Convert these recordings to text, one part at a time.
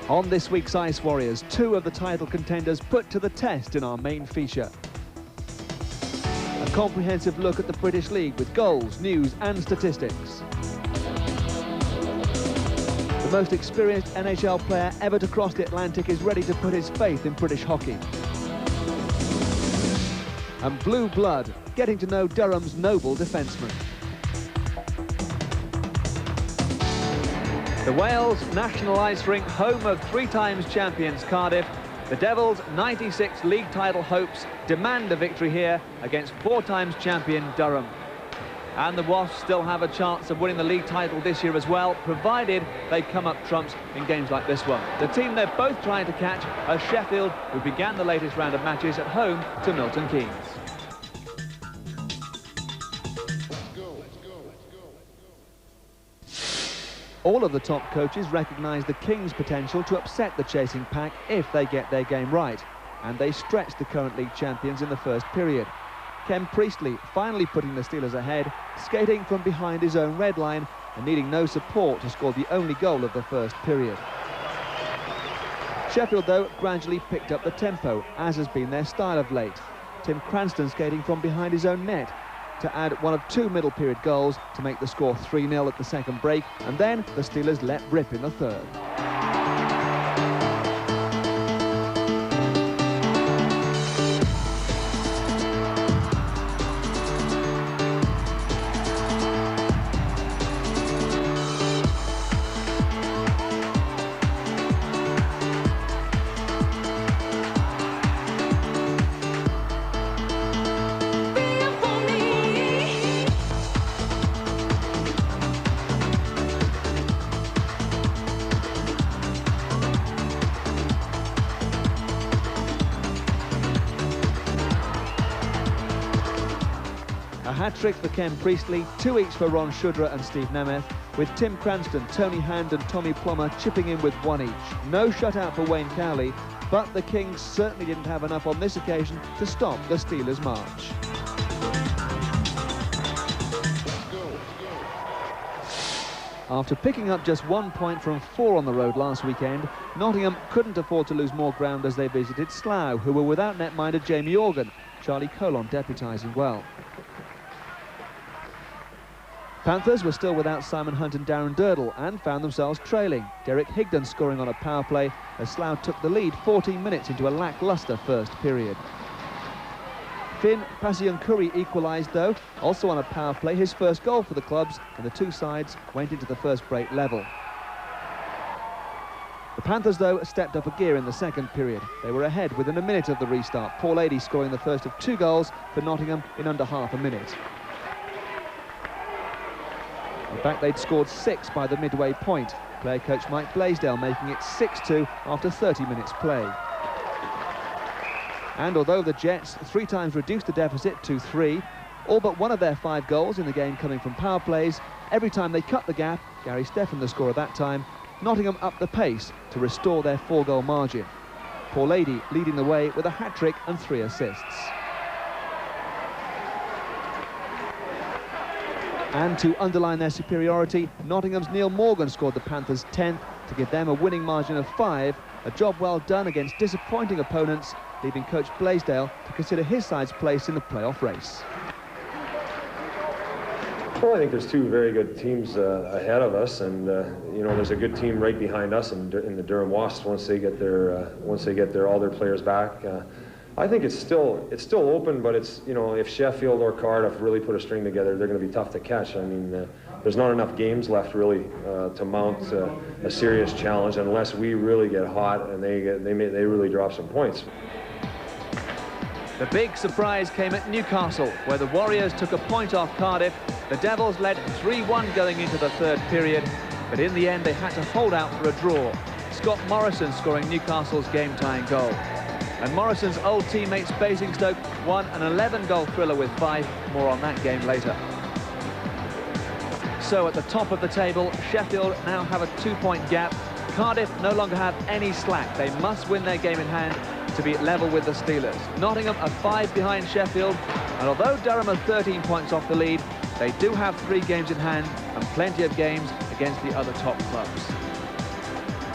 On this week's Ice Warriors, two of the title contenders put to the test in our main feature. A comprehensive look at the British League with goals, news and statistics. The most experienced NHL player ever to cross the Atlantic is ready to put his faith in British hockey. And Blue Blood, getting to know Durham's noble defenceman. The Wales National Ice Rink, home of 3 times champions Cardiff, the Devils' 96 league title hopes demand a victory here against 4 times champion Durham. And the Wasps still have a chance of winning the league title this year as well, provided they come up trumps in games like this one. The team they're both trying to catch are Sheffield, who began the latest round of matches at home to Milton Keynes. All of the top coaches recognise the Kings' potential to upset the chasing pack if they get their game right, and they stretched the current league champions in the first period. Ken Priestley finally putting the Steelers ahead, skating from behind his own red line and needing no support to score the only goal of the first period. Sheffield, though, gradually picked up the tempo, as has been their style of late. Tim Cranston skating from behind his own net to add one of 2 middle period goals to make the score 3-0 at the second break, and then the Steelers let rip in the third. A hat-trick for Ken Priestley, 2 each for Ron Shudra and Steve Nemeth, with Tim Cranston, Tony Hand and Tommy Plummer chipping in with 1 each. No shutout for Wayne Cowley, but the Kings certainly didn't have enough on this occasion to stop the Steelers' march. After picking up just 1 point from 4 on the road last weekend, Nottingham couldn't afford to lose more ground as they visited Slough, who were without netminder Jamie Organ, Charlie Colon deputising well. Panthers were still without Simon Hunt and Darren Durdle and found themselves trailing. Derek Higdon scoring on a power play as Slough took the lead 14 minutes into a lacklustre first period. Finn Pasiankuri equalised though, also on a power play, his first goal for the clubs, and the 2 sides went into the first break level. The Panthers though stepped up a gear in the second period. They were ahead within a minute of the restart, Paul Adey scoring the first of 2 goals for Nottingham in under half a minute. In fact, they'd scored 6 by the midway point, player coach Mike Blaisdell making it 6-2 after 30 minutes play. And although the Jets 3 times reduced the deficit to 3, all but one of their 5 goals in the game coming from power plays, every time they cut the gap, Gary Steffen the scorer that time, Nottingham upped the pace to restore their 4-goal margin. Paul Adey leading the way with a hat-trick and 3 assists. And to underline their superiority, Nottingham's Neil Morgan scored the Panthers' 10th to give them a winning margin of 5, a job well done against disappointing opponents, leaving coach Blaisdell to consider his side's place in the playoff race. Well, I think there's 2 very good teams ahead of us, and you know, there's a good team right behind us in the Durham Wasps once they get all their players back. I think it's still open, but it's, you know, if Sheffield or Cardiff really put a string together, they're going to be tough to catch. I mean, there's not enough games left really to mount a serious challenge unless we really get hot and they really drop some points. The big surprise came at Newcastle, where the Warriors took a point off Cardiff. The Devils led 3-1 going into the third period, but in the end they had to hold out for a draw. Scott Morrison scoring Newcastle's game-tying goal. And Morrison's old teammates Basingstoke won an 11-goal thriller with 5. More on that game later. So at the top of the table, Sheffield now have a 2-point gap. Cardiff no longer have any slack. They must win their game in hand to be at level with the Steelers. Nottingham are 5 behind Sheffield, and although Durham are 13 points off the lead, they do have 3 games in hand and plenty of games against the other top clubs.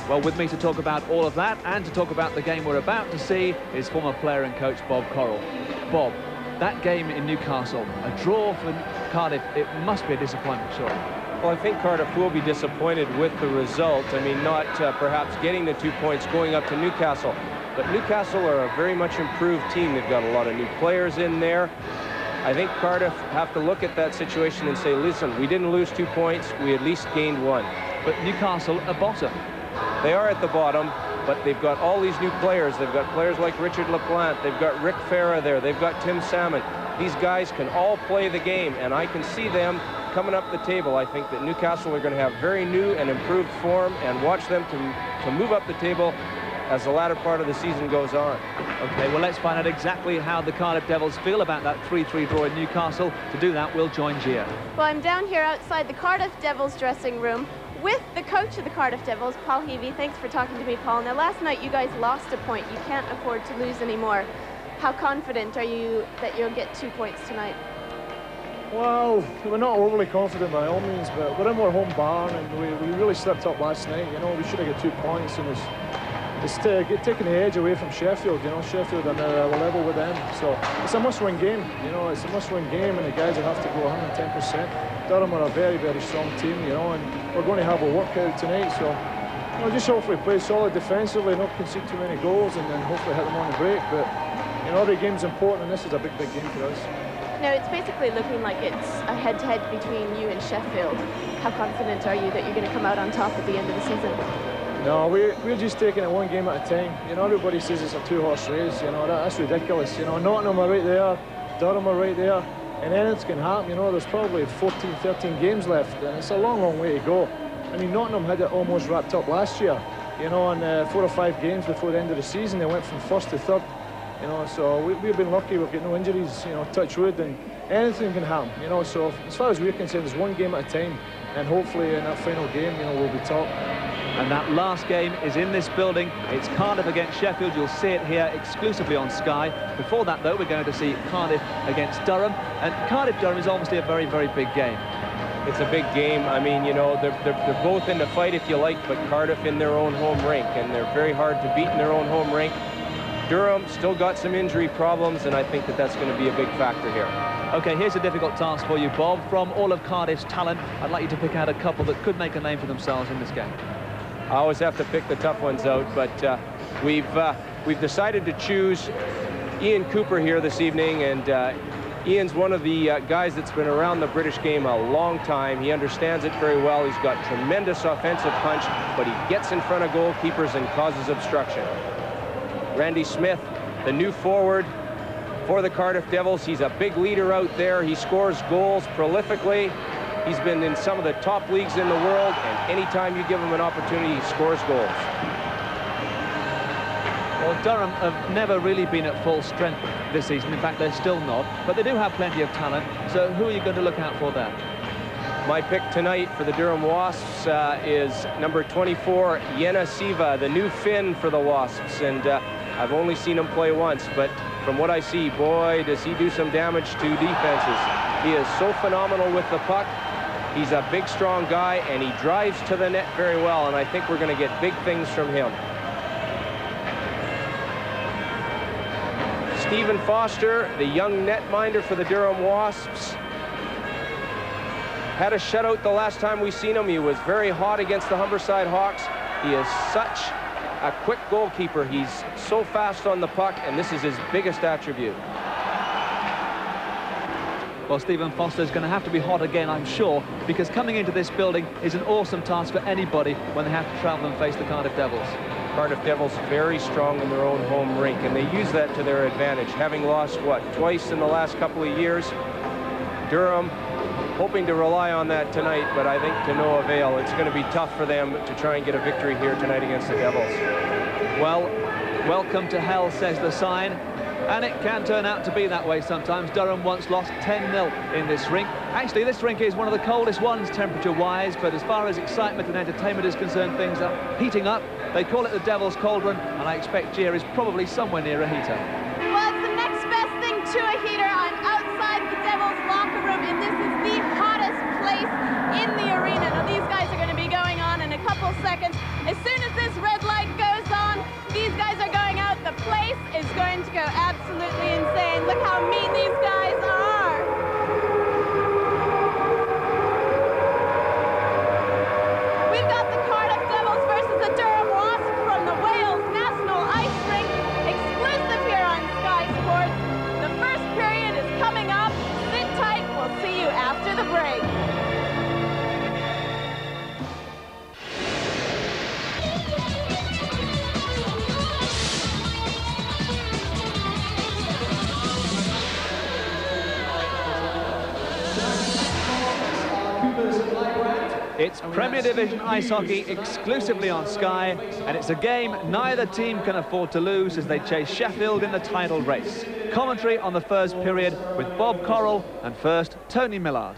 Well, with me to talk about all of that and to talk about the game we're about to see is former player and coach Bob Correll. Bob, that game in Newcastle, a draw for Cardiff, it must be a disappointment, sure. Well, I think Cardiff will be disappointed with the result. I mean, not perhaps getting the 2 points going up to Newcastle, but Newcastle are a very much improved team. They've got a lot of new players in there. I think Cardiff have to look at that situation and say, listen, we didn't lose 2 points, we at least gained 1. But Newcastle are bottom. They are at the bottom, but they've got all these new players. They've got players like Richard LaPlante. They've got Rick Farah there. They've got Tim Salmon. These guys can all play the game, and I can see them coming up the table. I think that Newcastle are going to have very new and improved form, and watch them to move up the table as the latter part of the season goes on. Okay, well, let's find out exactly how the Cardiff Devils feel about that 3-3 draw in Newcastle. To do that, we'll join Gia. Well, I'm down here outside the Cardiff Devils dressing room with the coach of the Cardiff Devils, Paul Heavey. Thanks for talking to me, Paul. Now, last night you guys lost a point. You can't afford to lose anymore. How confident are you that you'll get 2 points tonight? Well, we're not overly confident by all means, but we're in our home barn, and we really slipped up last night. You know, we should have got 2 points, and it's taking the edge away from Sheffield. You know, Sheffield are now level with them, so it's a must-win game. You know, it's a must-win game, and the guys will have to go 110%. Durham are a very, very strong team, you know, and we're going to have a workout tonight, so you know, just hopefully play solid defensively, not concede too many goals, and then hopefully hit them on the break. But you know, every game's important, and this is a big, big game for us. Now, it's basically looking like it's a head-to-head between you and Sheffield. How confident are you that you're going to come out on top at the end of the season? No, we're just taking it one game at a time. You know, everybody says it's a 2-horse race. You know, that's ridiculous. You know, Nottingham are right there, Durham are right there, and anything can happen. You know, there's probably 14, 13 games left, and it's a long, long way to go. I mean, Nottingham had it almost wrapped up last year. You know, in 4 or 5 games before the end of the season, they went from 1st to 3rd. You know, so we've been lucky. We've got no injuries. You know, touch wood, and anything can happen. You know, so as far as we're concerned, it's one game at a time, and hopefully in that final game, you know, we'll be top. And that last game is in this building. It's Cardiff against Sheffield. You'll see it here exclusively on Sky. Before that, though, we're going to see Cardiff against Durham. And Cardiff-Durham is obviously a very, very big game. It's a big game. I mean, you know, they're both in the fight, if you like, but Cardiff in their own home rink, and they're very hard to beat in their own home rink. Durham still got some injury problems, and I think that that's going to be a big factor here. OK, here's a difficult task for you, Bob. From all of Cardiff's talent, I'd like you to pick out a couple that could make a name for themselves in this game. I always have to pick the tough ones out, but we've decided to choose Ian Cooper here this evening, and Ian's one of the guys that's been around the British game a long time. He understands it very well. He's got tremendous offensive punch, but he gets in front of goalkeepers and causes obstruction. Randy Smith, the new forward for the Cardiff Devils. He's a big leader out there. He scores goals prolifically. He's been in some of the top leagues in the world, and anytime you give him an opportunity, he scores goals. Well, Durham have never really been at full strength this season. In fact, they're still not, but they do have plenty of talent. So who are you going to look out for there? My pick tonight for the Durham Wasps is number 24, Jena Siva, the new Finn for the Wasps. And I've only seen him play once, but from what I see, boy, does he do some damage to defenses. He is so phenomenal with the puck. He's a big, strong guy, and he drives to the net very well, and I think we're going to get big things from him. Stephen Foster, the young netminder for the Durham Wasps, had a shutout the last time we seen him. He was very hot against the Humberside Hawks. He is such a quick goalkeeper. He's so fast on the puck, and this is his biggest attribute. Well, Stephen Foster's going to have to be hot again, I'm sure, because coming into this building is an awesome task for anybody when they have to travel and face the Cardiff Devils. Cardiff Devils very strong in their own home rink, and they use that to their advantage. Having lost, what, twice in the last couple of years, Durham hoping to rely on that tonight, but I think to no avail. It's going to be tough for them to try and get a victory here tonight against the Devils. Well, welcome to hell, says the sign. And it can turn out to be that way sometimes. Durham once lost 10-0 in this rink. Actually, this rink is one of the coldest ones temperature-wise, but as far as excitement and entertainment is concerned, things are heating up. They call it the Devil's Cauldron, and I expect Gia is probably somewhere near a heater. Well, it's the next best thing to a heater. I'm outside the Devils locker room, and this is the hottest place in the arena. Now, these guys are going to be going on in a couple seconds. As soon as this It's Premier Division ice hockey exclusively on Sky, and it's a game neither team can afford to lose as they chase Sheffield in the title race. Commentary on the first period with Bob Correll and first Tony Millard.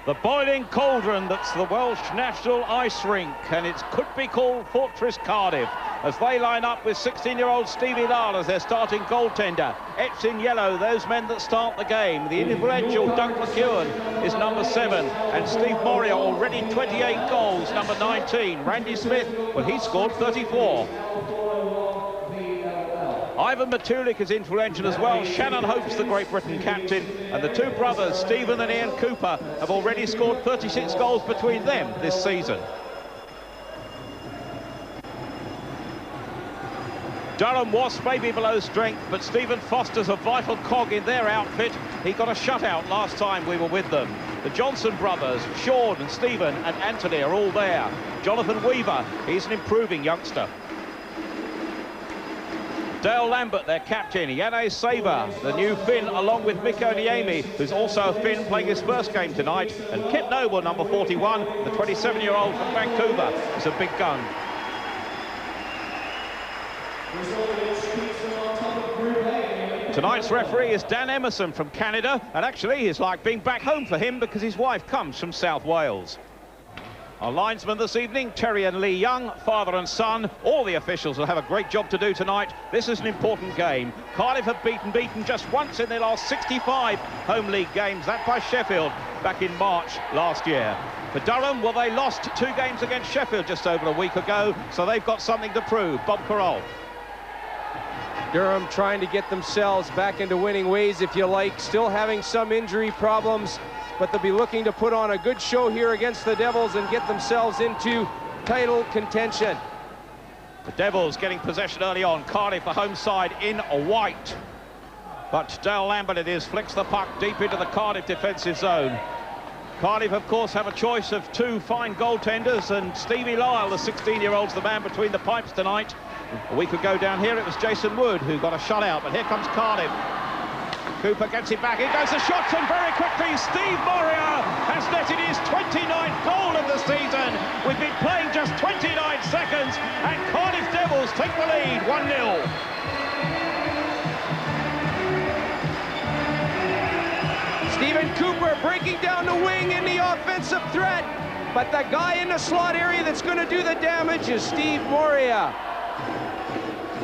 The boiling cauldron that's the Welsh National Ice Rink, and it could be called Fortress Cardiff, as they line up with 16-year-old Stevie Lyle as their starting goaltender. Etched in yellow, those men that start the game. The influential Doug McEwen is number 7, and Steve Moria already 28 goals, number 19. Randy Smith, well, he scored 34. Ivan Matulik is influential as well. Shannon Hope's the Great Britain captain, and the two brothers, Stephen and Ian Cooper, have already scored 36 goals between them this season. Durham Wasps may be below strength, but Stephen Foster's a vital cog in their outfit. He got a shutout last time we were with them. The Johnson brothers, Sean and Stephen and Anthony are all there. Jonathan Weaver, he's an improving youngster. Dale Lambert, their captain. Janne Saver, the new Finn, along with Mikko Niemi, who's also a Finn, playing his first game tonight. And Kit Noble, number 41, the 27-year-old from Vancouver, is a big gun. Tonight's referee is Dan Emerson from Canada, and actually it's like being back home for him because his wife comes from South Wales. Our linesmen this evening, Terry and Lee Young, father and son. All the officials will have a great job to do tonight. This is an important game. Cardiff have beaten just once in their last 65 home league games, that by Sheffield back in March last year. For Durham, well, they lost 2 games against Sheffield just over a week ago, so they've got something to prove. Bob Correll. Durham trying to get themselves back into winning ways, if you like, still having some injury problems, but they'll be looking to put on a good show here against the Devils and get themselves into title contention. The Devils getting possession early on. Cardiff, the home side, in white. But Dale Lambert, it is, flicks the puck deep into the Cardiff defensive zone. Cardiff, of course, have a choice of 2 fine goaltenders, and Stevie Lyle, the 16-year-old's the man between the pipes tonight. A week ago down here, it was Jason Wood who got a shutout, but here comes Cardiff. Cooper gets it back, in goes the shots, and very quickly Steve Moria has netted his 29th goal of the season. We've been playing just 29 seconds, and Cardiff Devils take the lead, 1-0. Stephen Cooper breaking down the wing in the offensive threat, but the guy in the slot area that's going to do the damage is Steve Moria.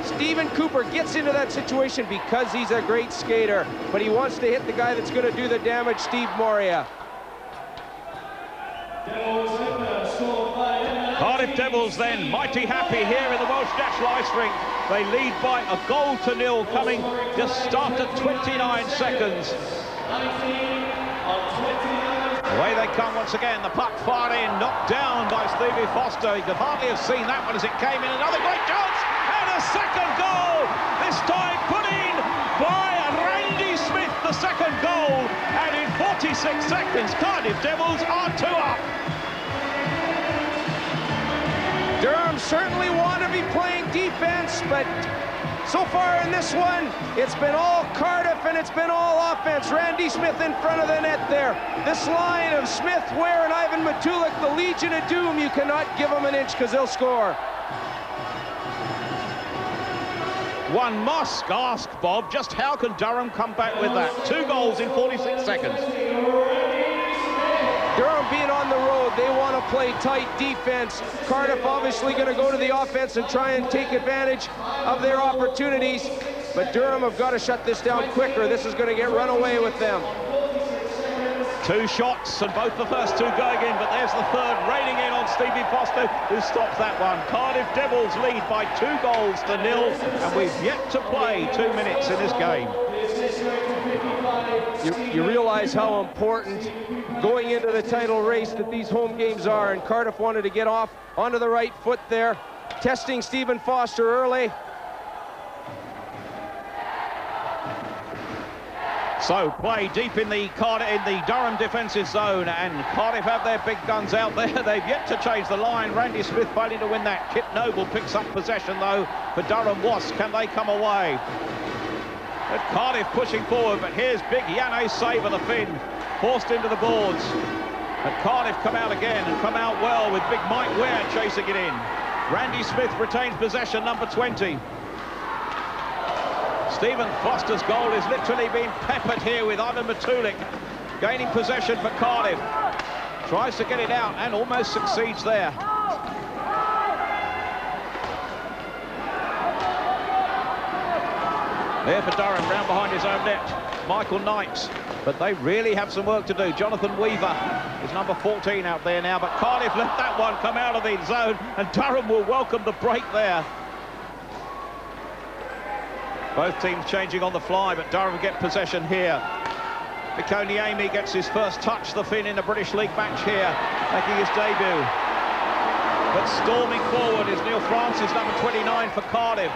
Stephen Cooper gets into that situation because he's a great skater, but he wants to hit the guy that's going to do the damage, Steve Moria. Cardiff Devils then mighty happy here in the Welsh National Ice Rink. They lead by a 1-0 coming just after 29 seconds. Away they come once again, the puck fired in, knocked down by Stevie Foster. You could hardly have seen that one as it came in. Another great chance, and a second goal! This time put in by Randy Smith, the second goal. And in 46 seconds, Cardiff Devils are 2 up. Durham certainly want to be playing defense, but so far in this one, it's been all Cardiff and it's been all offense. Randy Smith in front of the net there. This line of Smith, Ware, and Ivan Matulik, the Legion of Doom, you cannot give them an inch because they'll score. One must ask, Bob, just how can Durham come back with that? 2 goals in 46 seconds. Durham being on the road, they want to play tight defense. Cardiff obviously going to go to the offense and try and take advantage of their opportunities. But Durham have got to shut this down quicker. This is going to get run away with them. 2 shots, and both the first 2 going in, but there's the third raining in on Stevie Foster, who stops that one. Cardiff Devils lead by 2 goals to 0, and we've yet to play 2 minutes in this game. You realize how important going into the title race that these home games are, and Cardiff wanted to get off onto the right foot there, testing Stephen Foster early. So play deep in the Durham defensive zone, and Cardiff have their big guns out there. They've yet to change the line. Randy Smith failing to win that. Kit Noble picks up possession though for Durham Wasps. Can they come away? But Cardiff pushing forward, but here's big Janne Saver, the Finn, forced into the boards. And Cardiff come out again and come out well with big Mike Ware chasing it in. Randy Smith retains possession, number 20. Stephen Foster's goal is literally being peppered here with Ivan Matulik gaining possession for Cardiff. Tries to get it out and almost succeeds there. There for Durham, round behind his own net, Michael Knight. But they really have some work to do. Jonathan Weaver is number 14 out there now, but Cardiff let that one come out of the zone, and Durham will welcome the break there. Both teams changing on the fly, but Durham get possession here. Mikoniemi gets his first touch, the Finn, in a British League match here, making his debut. But storming forward is Neil Francis, number 29 for Cardiff.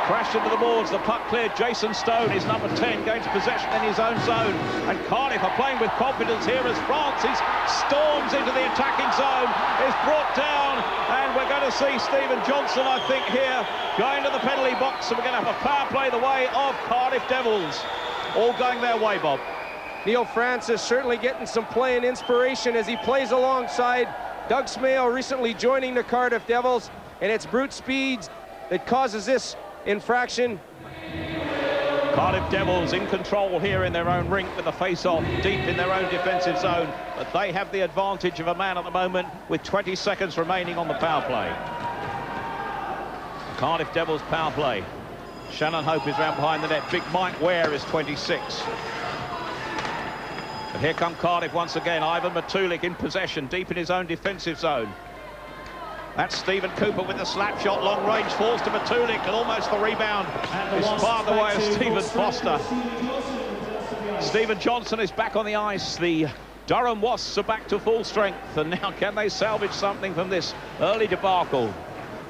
Crashed into the boards, the puck cleared. Jason Stone is number 10, gains possession in his own zone. And Cardiff are playing with confidence here as Francis storms into the attacking zone, is brought down, and we're going to see Stephen Johnson, I think, here, going to the penalty box, and we're going to have a power play the way of Cardiff Devils. All going their way, Bob. Neil Francis certainly getting some play and inspiration as he plays alongside Doug Smale, recently joining the Cardiff Devils, and it's brute speed that causes this infraction. Cardiff Devils in control here in their own rink with the face-off deep in their own defensive zone, but they have the advantage of a man at the moment with 20 seconds remaining on the power play. Cardiff Devils power play. Shannon Hope is round behind the net. Big Mike Ware is 26. But here come Cardiff once again. Ivan Matulik in possession, deep in his own defensive zone. That's Stephen Cooper with the slap shot, long range, falls to Matulik, and almost the rebound is far the way of Stephen Foster. Stephen Johnson is back on the ice. The Durham Wasps are back to full strength, and now can they salvage something from this early debacle?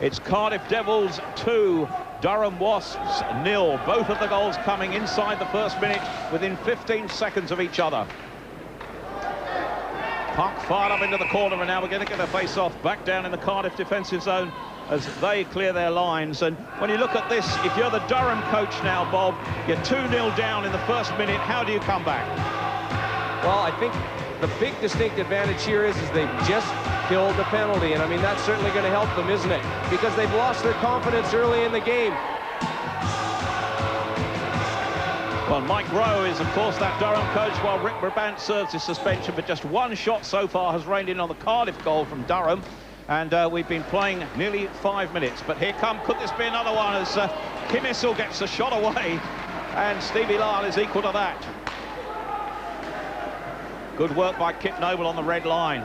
It's Cardiff Devils 2, Durham Wasps 0. Both of the goals coming inside the first minute, within 15 seconds of each other. Puck fired up into the corner, and now we're going to get a face-off back down in the Cardiff defensive zone as they clear their lines. And when you look at this, if you're the Durham coach now, Bob, you're 2-0 down in the first minute. How do you come back? Well, I think the big distinct advantage here is they've just killed the penalty, and I mean that's certainly going to help them, isn't it? Because they've lost their confidence early in the game. Well, Mike Rowe is, of course, that Durham coach, while Rick Brabant serves his suspension, but just one shot so far has rained in on the Cardiff goal from Durham, and we've been playing nearly 5 minutes. But here could this be another one as Kim Issel gets the shot away, and Stevie Lyle is equal to that. Good work by Kip Noble on the red line.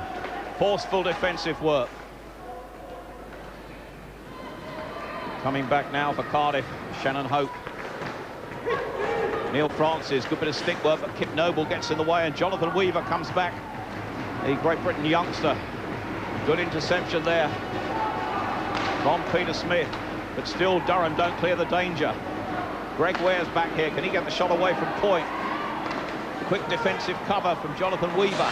Forceful defensive work. Coming back now for Cardiff, Shannon Hope. Neil Francis, good bit of stick work, but Kip Noble gets in the way, and Jonathan Weaver comes back. The Great Britain youngster. Good interception there from Peter Smith, but still Durham don't clear the danger. Greg Ware's back here. Can he get the shot away from point? Quick defensive cover from Jonathan Weaver.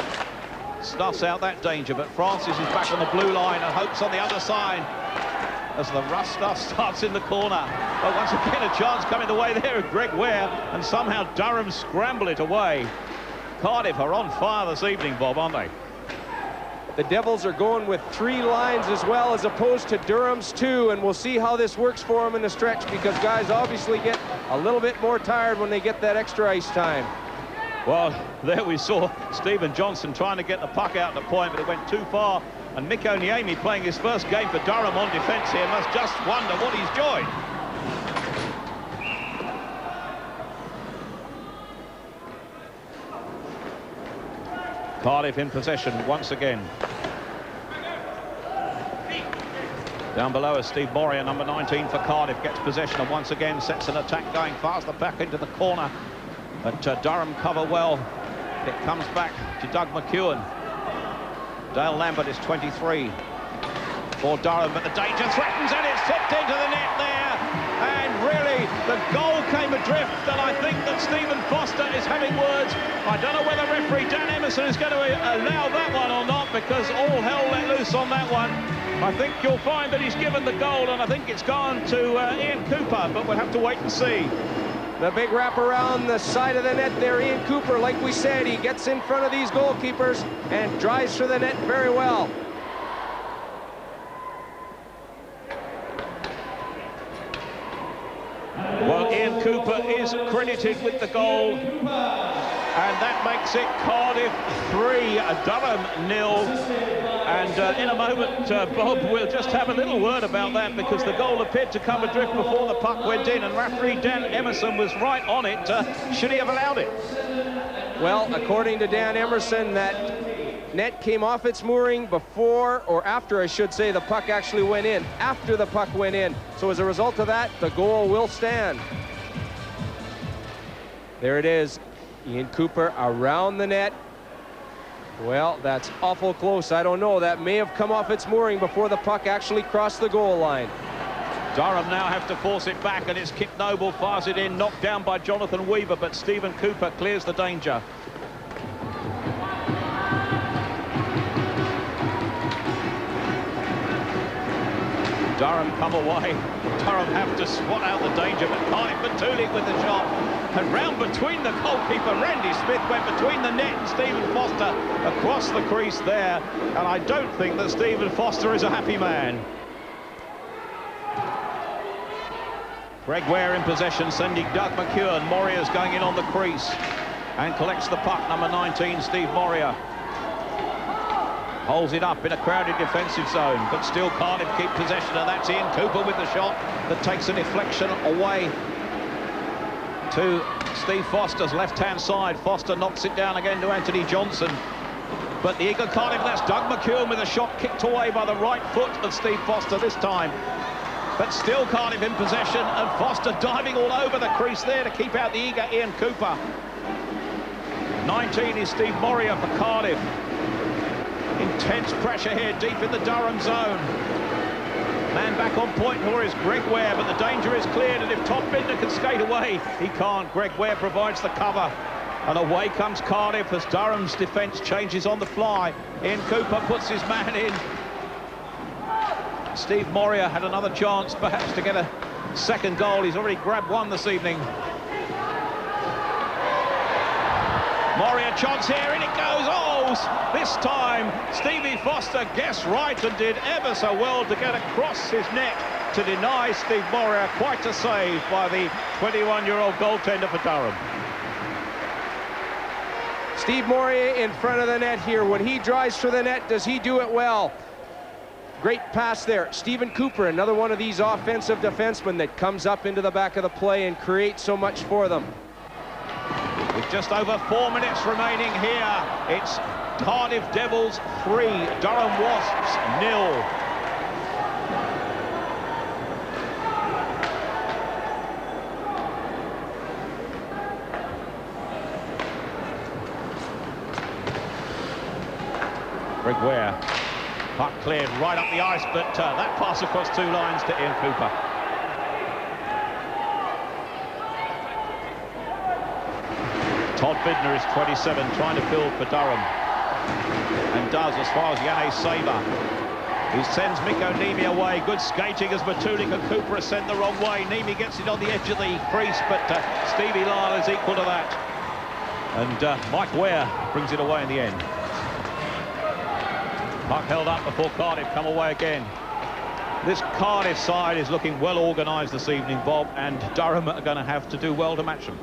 Snuffs out that danger, but Francis is back on the blue line, and Hope's on the other side as the rough stuff starts in the corner. But once again, a chance coming the way there of Greg Ware, and somehow Durham scramble it away. Cardiff are on fire this evening, Bob, aren't they? The Devils are going with 3 lines as well, as opposed to Durham's 2, and we'll see how this works for them in the stretch, because guys obviously get a little bit more tired when they get that extra ice time. Well, there we saw Stephen Johnson trying to get the puck out to point, but it went too far. And Mikoniemi, playing his first game for Durham on defence here, must just wonder what he's doing. Cardiff in possession once again. Down below is Steve Moria, number 19 for Cardiff, gets possession and once again sets an attack going fast, the back into the corner. But Durham cover well. It comes back to Doug McEwen. Dale Lambert is 23 for Durham, but the danger threatens, and it's tipped into the net there. And really, the goal came adrift, and I think that Stephen Foster is having words. I don't know whether referee Dan Emerson is going to allow that one or not, because all hell let loose on that one. I think you'll find that he's given the goal, and I think it's gone to Ian Cooper, but we'll have to wait and see. The big wrap around the side of the net there. Ian Cooper, like we said, he gets in front of these goalkeepers and drives for the net very well. Well, Ian Cooper is credited with the goal, and that makes it Cardiff 3, Durham 0. And in a moment, Bob, we'll just have a little word about that, because the goal appeared to come adrift before the puck went in, and referee Dan Emerson was right on it. Should he have allowed it? Well, according to Dan Emerson, that net came off its mooring before, or after, I should say, the puck actually went in. After the puck went in. So as a result of that, the goal will stand. There it is. Ian Cooper around the net. Well, that's awful close. I don't know. That may have come off its mooring before the puck actually crossed the goal line. Durham now have to force it back, and it's Kip Noble fires it in, knocked down by Jonathan Weaver, but Stephen Cooper clears the danger. Durham come away. Durham have to swat out the danger, but Cardiff Batulik with the shot. And round between the goalkeeper, Randy Smith went between the net and Stephen Foster across the crease there. And I don't think that Stephen Foster is a happy man. Greg Ware in possession, sending Doug McEwen. Moria's going in on the crease and collects the puck, number 19, Steve Moria. Holds it up in a crowded defensive zone, but still Cardiff keep possession, and that's Ian Cooper with the shot that takes a deflection away to Steve Foster's left-hand side. Foster knocks it down again to Anthony Johnson. But the eager Cardiff, that's Doug McEwen with a shot kicked away by the right foot of Steve Foster this time. But still Cardiff in possession, and Foster diving all over the crease there to keep out the eager Ian Cooper. 19 is Steve Moria for Cardiff. Intense pressure here deep in the Durham zone. Man back on point here is Greg Ware, but the danger is cleared, and if Todd Binder can skate away, he can't. Greg Ware provides the cover, and away comes Cardiff as Durham's defence changes on the fly. Ian Cooper puts his man in. Steve Moria had another chance perhaps to get a second goal. He's already grabbed one this evening. Moria chance here, and it goes. Oh, this time Stevie Foster guessed right and did ever so well to get across his net to deny Steve Moria. Quite a save by the 21-year-old goaltender for Durham. Steve Moria in front of the net here. When he drives for the net, does he do it well? Great pass there. Stephen Cooper, another one of these offensive defensemen that comes up into the back of the play and creates so much for them. With just over 4 minutes remaining here, it's Cardiff Devils 3, Durham Wasps 0. Greg Ware, puck cleared right up the ice, but that pass across two lines to Ian Cooper. Todd Bidner is 27, trying to build for Durham, and does as far as Yanni Saber. He sends Mikko Niemi away. Good skating as Batulik and Cooper are sent the wrong way. Niemi gets it on the edge of the crease, but Stevie Lyle is equal to that. And Mike Ware brings it away in the end. Puck held up before Cardiff come away again. This Cardiff side is looking well organised this evening, Bob, and Durham are going to have to do well to match them.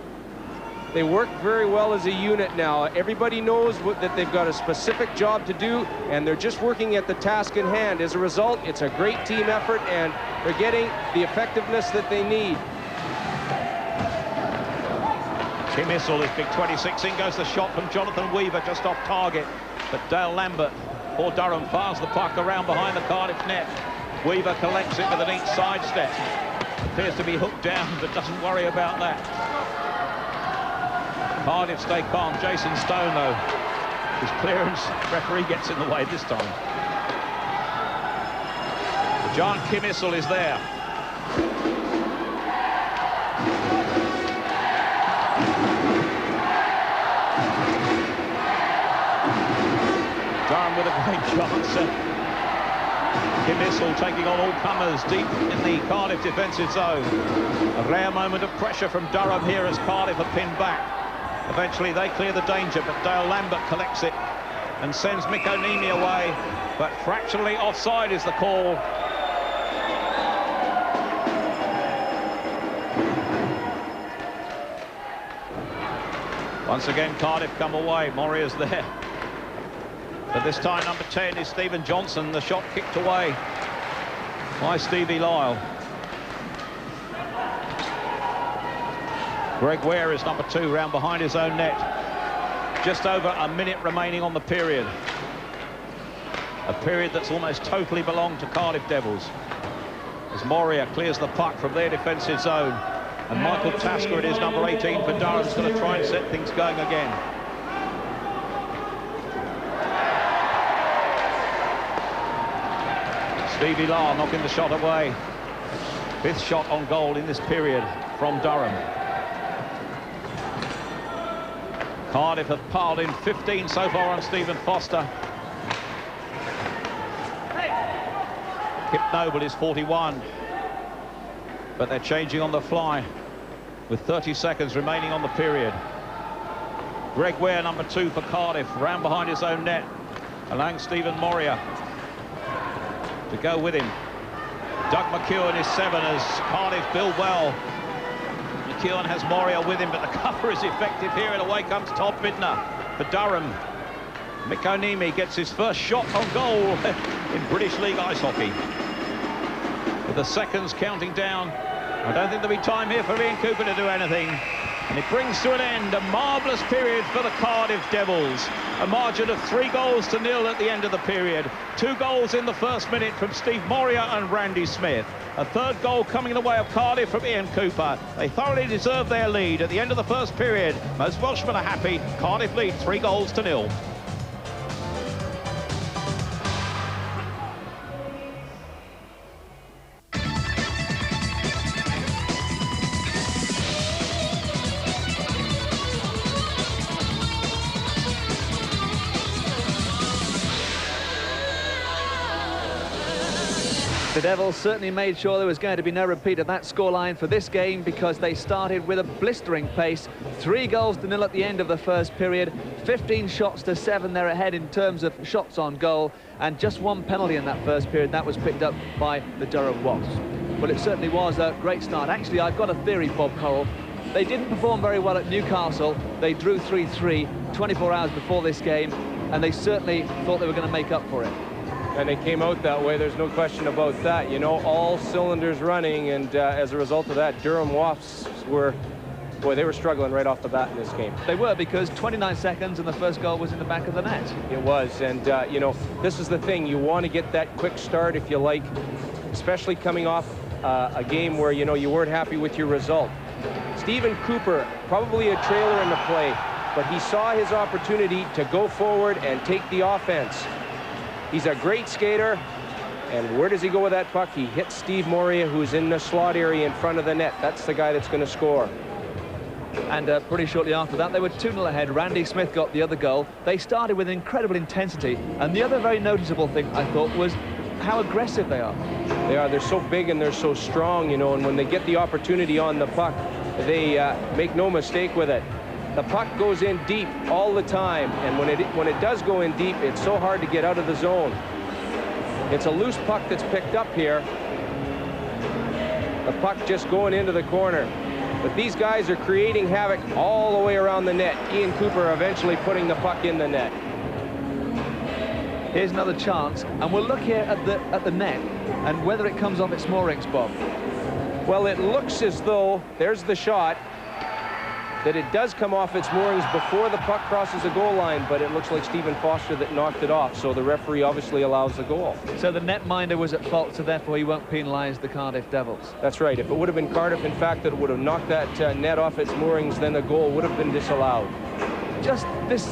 They work very well as a unit now. Everybody knows that they've got a specific job to do, and they're just working at the task in hand. As a result, it's a great team effort, and they're getting the effectiveness that they need. Tim Issel is big 26. In goes the shot from Jonathan Weaver, just off target. But Dale Lambert for Durham fires the puck around behind the Cardiff net. Weaver collects it with a neat sidestep. Appears to be hooked down, but doesn't worry about that. Cardiff stay calm. Jason Stone, though, his clearance, referee gets in the way this time. John Kim Issel is there. Durham with a great chance. Rocket missile taking on all comers deep in the Cardiff defensive zone. A rare moment of pressure from Durham here as Cardiff are pinned back. Eventually they clear the danger, but Dale Lambert collects it and sends Mikonimi away, but fractionally offside is the call. Once again, Cardiff come away. Moria's there. But this time, number 10 is Stephen Johnson. The shot kicked away by Stevie Lyle. Greg Ware is number 2, round behind his own net. Just over a minute remaining on the period. A period that's almost totally belonged to Cardiff Devils. As Moria clears the puck from their defensive zone. And Michael Tasker, it is number 18 for Durham, is going to try and set things going again. Stevie Lyle knocking the shot away. 5th shot on goal in this period from Durham. Cardiff have piled in 15 so far on Stephen Foster. Kip Noble is 41. But they're changing on the fly with 30 seconds remaining on the period. Greg Ware, number 2 for Cardiff, round behind his own net, allowing Stephen Moria to go with him. Doug McEwen is 7 as Cardiff build well. McEwen has Moria with him, but the cover is effective here, and away comes Todd Bidner for Durham. Mikonimi gets his first shot on goal in British League Ice Hockey. With the seconds counting down, I don't think there'll be time here for Ian Cooper to do anything. And it brings to an end a marvellous period for the Cardiff Devils. A margin of 3-0 at the end of the period. 2 goals in the first minute from Steve Moria and Randy Smith. A 3rd goal coming in the way of Cardiff from Ian Cooper. They thoroughly deserve their lead at the end of the first period. Most Welshmen are happy. Cardiff lead 3-0. The Devils certainly made sure there was going to be no repeat of that scoreline for this game, because they started with a blistering pace. 3-0 at the end of the first period. 15 shots to 7 they're ahead in terms of shots on goal, and just 1 penalty in that first period. That was picked up by the Durham Wasps. Well, it certainly was a great start. Actually, I've got a theory, Bob Corral. They didn't perform very well at Newcastle. They drew 3-3 24 hours before this game, and they certainly thought they were going to make up for it. And they came out that way, there's no question about that. You know, all cylinders running, and as a result of that, Durham Wasps were, boy, they were struggling right off the bat in this game. They were, because 29 seconds and the first goal was in the back of the net. It was, and you know, this is the thing. You want to get that quick start, if you like, especially coming off a game where, you know, you weren't happy with your result. Stephen Cooper, probably a trailer in the play, but he saw his opportunity to go forward and take the offense. He's a great skater, and where does he go with that puck? He hits Steve Moria, who's in the slot area in front of the net. That's the guy that's going to score. And pretty shortly after that, they were 2-0 ahead. Randy Smith got the other goal. They started with incredible intensity, and the other very noticeable thing, I thought, was how aggressive they are. They are. They're so big and they're so strong, you know, and when they get the opportunity on the puck, they make no mistake with it. The puck goes in deep all the time, and when it does go in deep, it's so hard to get out of the zone. It's a loose puck that's picked up here. The puck just going into the corner. But these guys are creating havoc all the way around the net. Ian Cooper eventually putting the puck in the net. Here's another chance, and we'll look here at the net and whether it comes off its moorings, Bob. Well, it looks as though, there's the shot, that it does come off its moorings before the puck crosses the goal line, but it looks like Stephen Foster that knocked it off, so the referee obviously allows the goal. So the netminder was at fault, so therefore he won't penalise the Cardiff Devils. That's right. If it would have been Cardiff, in fact, that would have knocked that net off its moorings, then the goal would have been disallowed. Just this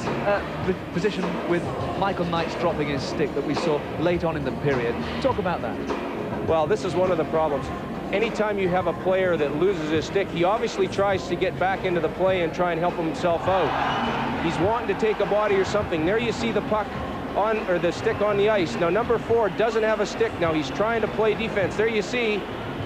position with Michael Knight's dropping his stick that we saw late on in the period. Talk about that. Well, this is one of the problems. Anytime you have a player that loses his stick, he obviously tries to get back into the play and try and help himself out. He's wanting to take a body or something. There you see the puck or the stick on the ice. Now, number 4 doesn't have a stick. Now, he's trying to play defense. There you see,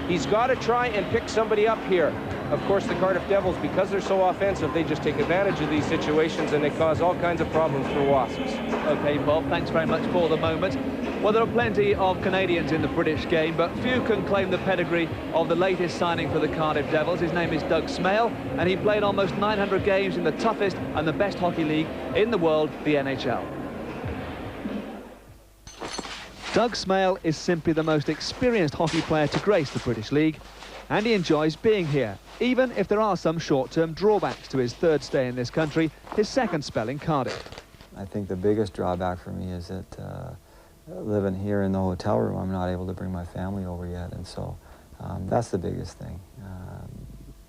he's got to try and pick somebody up here. Of course, the Cardiff Devils, because they're so offensive, they just take advantage of these situations, and they cause all kinds of problems for Wasps. OK, Bob, thanks very much for the moment. Well, there are plenty of Canadians in the British game, but few can claim the pedigree of the latest signing for the Cardiff Devils. His name is Doug Smale, and he played almost 900 games in the toughest and the best hockey league in the world, the NHL. Doug Smale is simply the most experienced hockey player to grace the British League, and he enjoys being here, even if there are some short-term drawbacks to his third stay in this country, his second spell in Cardiff. I think the biggest drawback for me is that living here in the hotel room, I'm not able to bring my family over yet, and so that's the biggest thing.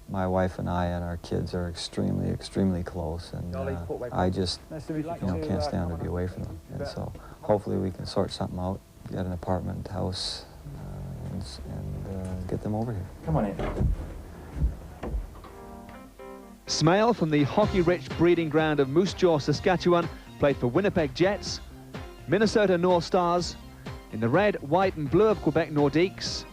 My wife and I and our kids are extremely, extremely close, and I just can't stand to be away from them. And so hopefully we can sort something out, get an apartment, house, and get them over here. Come on in. Smale, from the hockey-rich breeding ground of Moose Jaw, Saskatchewan, played for Winnipeg Jets, Minnesota North Stars, in the red, white and blue of Quebec Nordiques,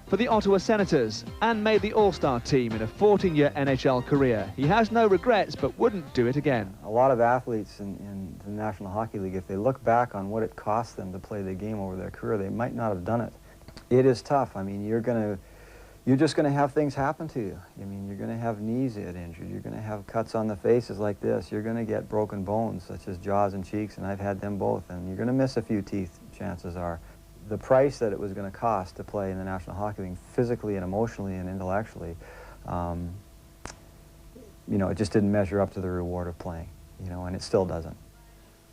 for the Ottawa Senators, and made the All-Star team in a 14-year NHL career. He has no regrets, but wouldn't do it again. A lot of athletes in the National Hockey League, if they look back on what it cost them to play the game over their career, they might not have done it. It is tough. I mean, you're just going to have things happen to you. I mean, you're going to have knees get injured. You're going to have cuts on the faces like this. You're going to get broken bones, such as jaws and cheeks, and I've had them both. And you're going to miss a few teeth, chances are. The price that it was going to cost to play in the National Hockey League, physically and emotionally and intellectually, it just didn't measure up to the reward of playing, and it still doesn't.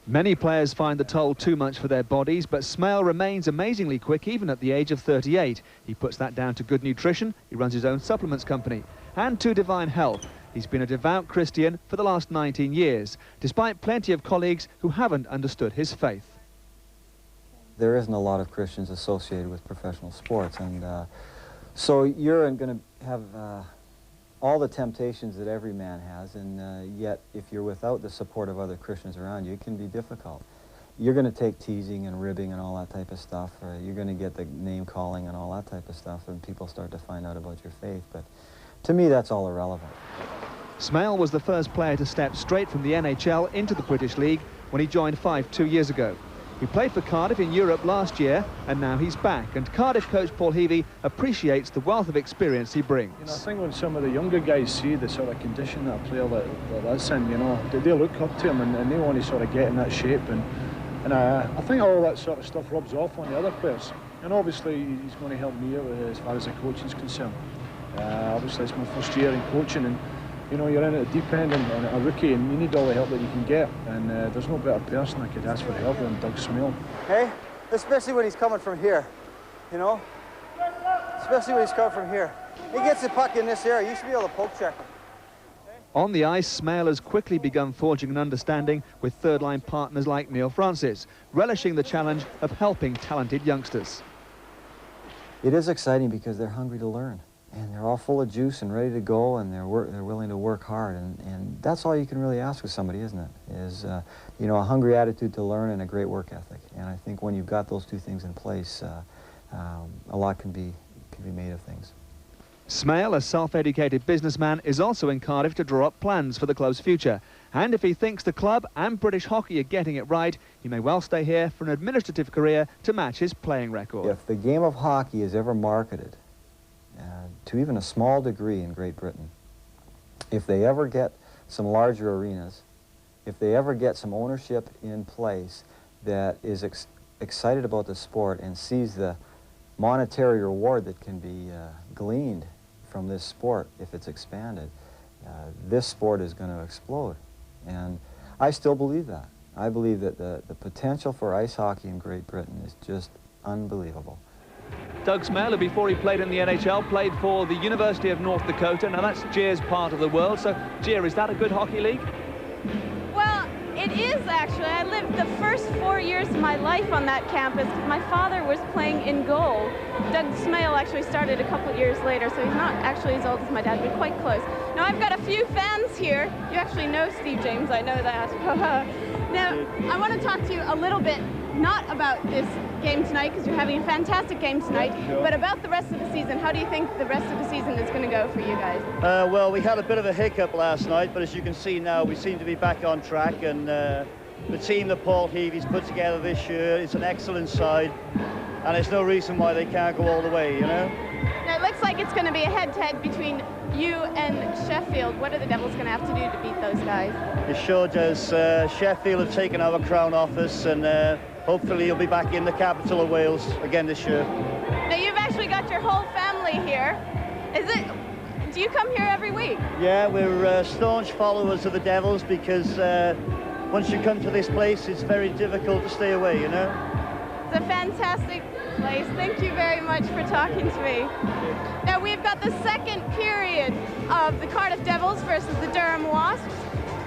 Many players find the toll too much for their bodies, but Smale remains amazingly quick even at the age of 38. He puts that down to good nutrition, he runs his own supplements company, and to divine health. He's been a devout Christian for the last 19 years, despite plenty of colleagues who haven't understood his faith. There isn't a lot of Christians associated with professional sports, and so you're going to have all the temptations that every man has, and yet if you're without the support of other Christians around you, it can be difficult. You're going to take teasing and ribbing and all that type of stuff, or you're going to get the name calling and all that type of stuff, and people start to find out about your faith, but to me that's all irrelevant. Smale was the first player to step straight from the NHL into the British League when he joined Fife 2 years ago. He played for Cardiff in Europe last year, and now he's back. And Cardiff coach Paul Heavey appreciates the wealth of experience he brings. I think when some of the younger guys see the sort of condition that a player that's in, they look up to him and they want to sort of get in that shape. And I think all that sort of stuff rubs off on the other players. And obviously he's going to help me out as far as the coaching is concerned. Obviously it's my first year in coaching, and you're in at the deep end and a rookie, and you need all the help that you can get. And there's no better person I could ask for help than Doug Smale. Hey, especially when he's coming from here, especially when he's coming from here. He gets the puck in this area, you should be able to poke check him. On the ice, Smale has quickly begun forging an understanding with third-line partners like Neil Francis, relishing the challenge of helping talented youngsters. It is exciting because they're hungry to learn. And they're all full of juice and ready to go, and they're willing to work hard, and that's all you can really ask of somebody, isn't it? Is a hungry attitude to learn and a great work ethic. And I think when you've got those two things in place, a lot can be made of things. Smale, a self-educated businessman, is also in Cardiff to draw up plans for the club's future. And if he thinks the club and British hockey are getting it right, he may well stay here for an administrative career to match his playing record. If the game of hockey is ever marketed to even a small degree in Great Britain, if they ever get some larger arenas, if they ever get some ownership in place that is excited about the sport and sees the monetary reward that can be gleaned from this sport if it's expanded, this sport is going to explode. And I still believe that. I believe that the potential for ice hockey in Great Britain is just unbelievable. Doug Smale, before he played in the NHL, played for the University of North Dakota. Now that's Jeer's part of the world. So, Jeer, is that a good hockey league? Well, it is actually. I lived the first 4 years of my life on that campus because my father was playing in goal. Doug Smale actually started a couple years later, so he's not actually as old as my dad, but quite close. Now I've got a few fans here. You actually know Steve James, I know that. Now, I want to talk to you a little bit not about this game tonight, because you're having a fantastic game tonight, but about the rest of the season. How do you think the rest of the season is going to go for you guys? Well, we had a bit of a hiccup last night, but as you can see now, we seem to be back on track, and the team that Paul Heavy's put together this year is an excellent side, and there's no reason why they can't go all the way, you know? Now, it looks like it's going to be a head-to-head between you and Sheffield. What are the Devils going to have to do to beat those guys? It sure does. Sheffield have taken our crown off us, and hopefully you'll be back in the capital of Wales again this year. Now, you've actually got your whole family here. Do you come here every week? Yeah, we're staunch followers of the Devils, because once you come to this place, it's very difficult to stay away, you know? It's a fantastic place. Thank you very much for talking to me. Now, we've got the second period of the Cardiff Devils versus the Durham Wasps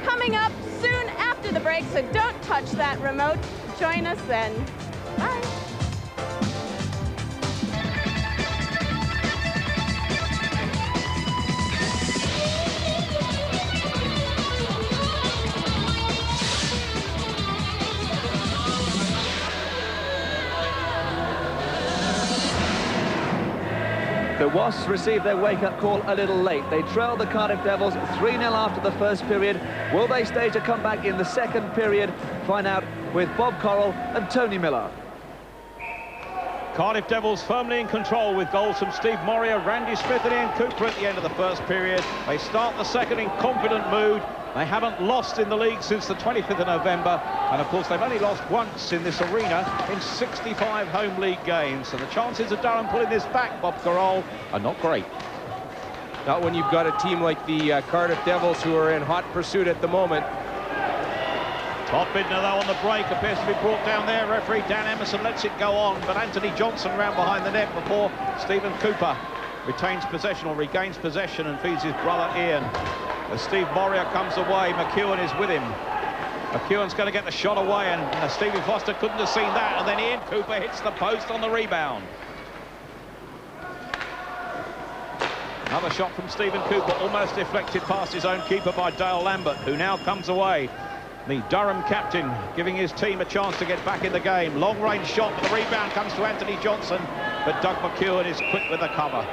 coming up soon after the break, so don't touch that remote. Join us then. Bye. The Wasps received their wake-up call a little late. They trailed the Cardiff Devils 3-0 after the first period. Will they stage a comeback in the second period? Find out with Bob Correll and Tony Miller. Cardiff Devils firmly in control with goals from Steve Moria, Randy Smith and Ian Cooper at the end of the first period. They start the second in confident mood. They haven't lost in the league since the 25th of November. And, of course, they've only lost once in this arena in 65 home league games. So the chances of Durham pulling this back, Bob Carroll, are not great. Not when you've got a team like the Cardiff Devils, who are in hot pursuit at the moment. Top Bidner, though, on the break, appears to be brought down there. Referee Dan Emerson lets it go on, but Anthony Johnson ran behind the net before Stephen Cooper retains possession, or regains possession, and feeds his brother Ian. As Steve Moria comes away, McEwen is with him. McEwen's going to get the shot away, and Stevie Foster couldn't have seen that, and then Ian Cooper hits the post on the rebound. Another shot from Stephen Cooper, almost deflected past his own keeper by Dale Lambert, who now comes away. The Durham captain giving his team a chance to get back in the game. Long-range shot, but the rebound comes to Anthony Johnson, but Doug McEwen is quick with the cover.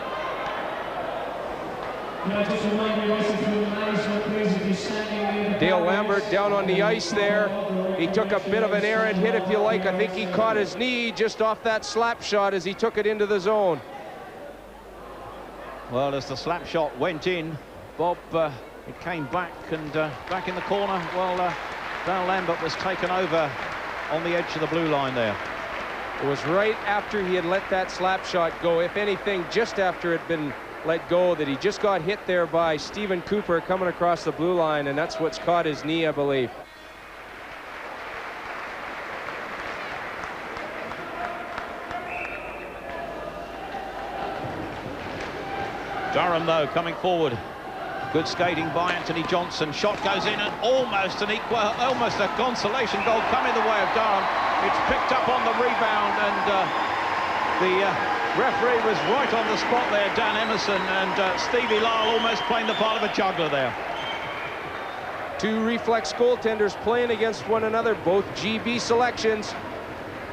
Dale Lambert down on the ice there. He took a bit of an errant hit, if you like. I think he caught his knee just off that slap shot as he took it into the zone. Well, as the slap shot went in, Bob, it came back, and back in the corner. Well, Dale Lambert was taken over on the edge of the blue line there. It was right after he had let that slap shot go, if anything, just after it had been let go, that he just got hit there by Stephen Cooper coming across the blue line, and that's what's caught his knee, I believe. Durham, though, coming forward. Good skating by Anthony Johnson. Shot goes in, and almost a consolation goal coming the way of Durham. It's picked up on the rebound, and the referee was right on the spot there, Dan Emerson, and Stevie Lyle almost playing the part of a juggler there. Two reflex goaltenders playing against one another, both GB selections.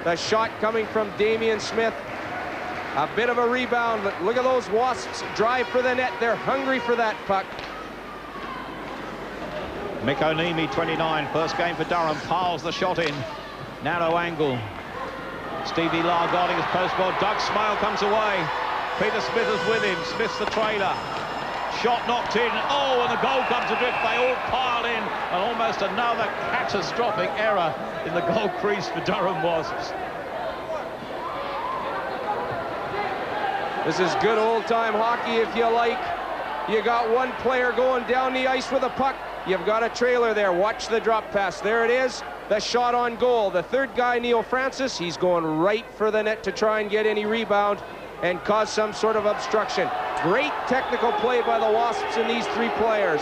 The shot coming from Damian Smith. A bit of a rebound, but look at those Wasps drive for the net. They're hungry for that puck. Mick Onimi, 29, first game for Durham, piles the shot in. Narrow angle. Stevie Lyle guarding his post ball. Doug Smale comes away. Peter Smith is with him. Smith's the trailer. Shot knocked in. Oh, and the goal comes adrift. They all pile in, and almost another catastrophic error in the goal crease for Durham Wasps. This is good old-time hockey, if you like. You got one player going down the ice with a puck. You've got a trailer there. Watch the drop pass. There it is. The shot on goal. The third guy, Neil Francis, he's going right for the net to try and get any rebound and cause some sort of obstruction. Great technical play by the Wasps and these three players.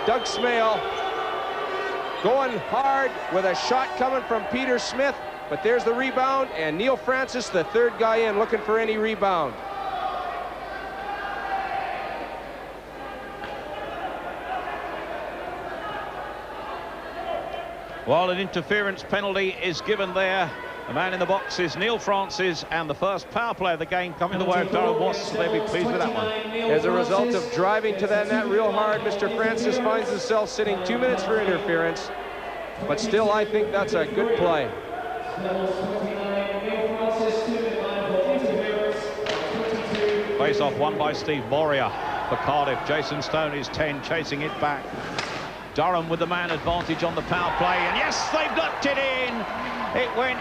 Doug Smale going hard with a shot coming from Peter Smith, but there's the rebound, and Neil Francis, the third guy in, looking for any rebound. Well, an interference penalty is given there The man in the box is Neil Francis, and the first power play of the game coming the way of Durham Wasps. They'll be pleased with that one. As a result of driving to that net real hard, Mr. Francis finds himself sitting 2 minutes for interference. But still, I think that's a good play. Face off won by Steve Moria for Cardiff. Jason Stone is 10, chasing it back. Durham with the man advantage on the power play, and yes, they've knocked it in. It went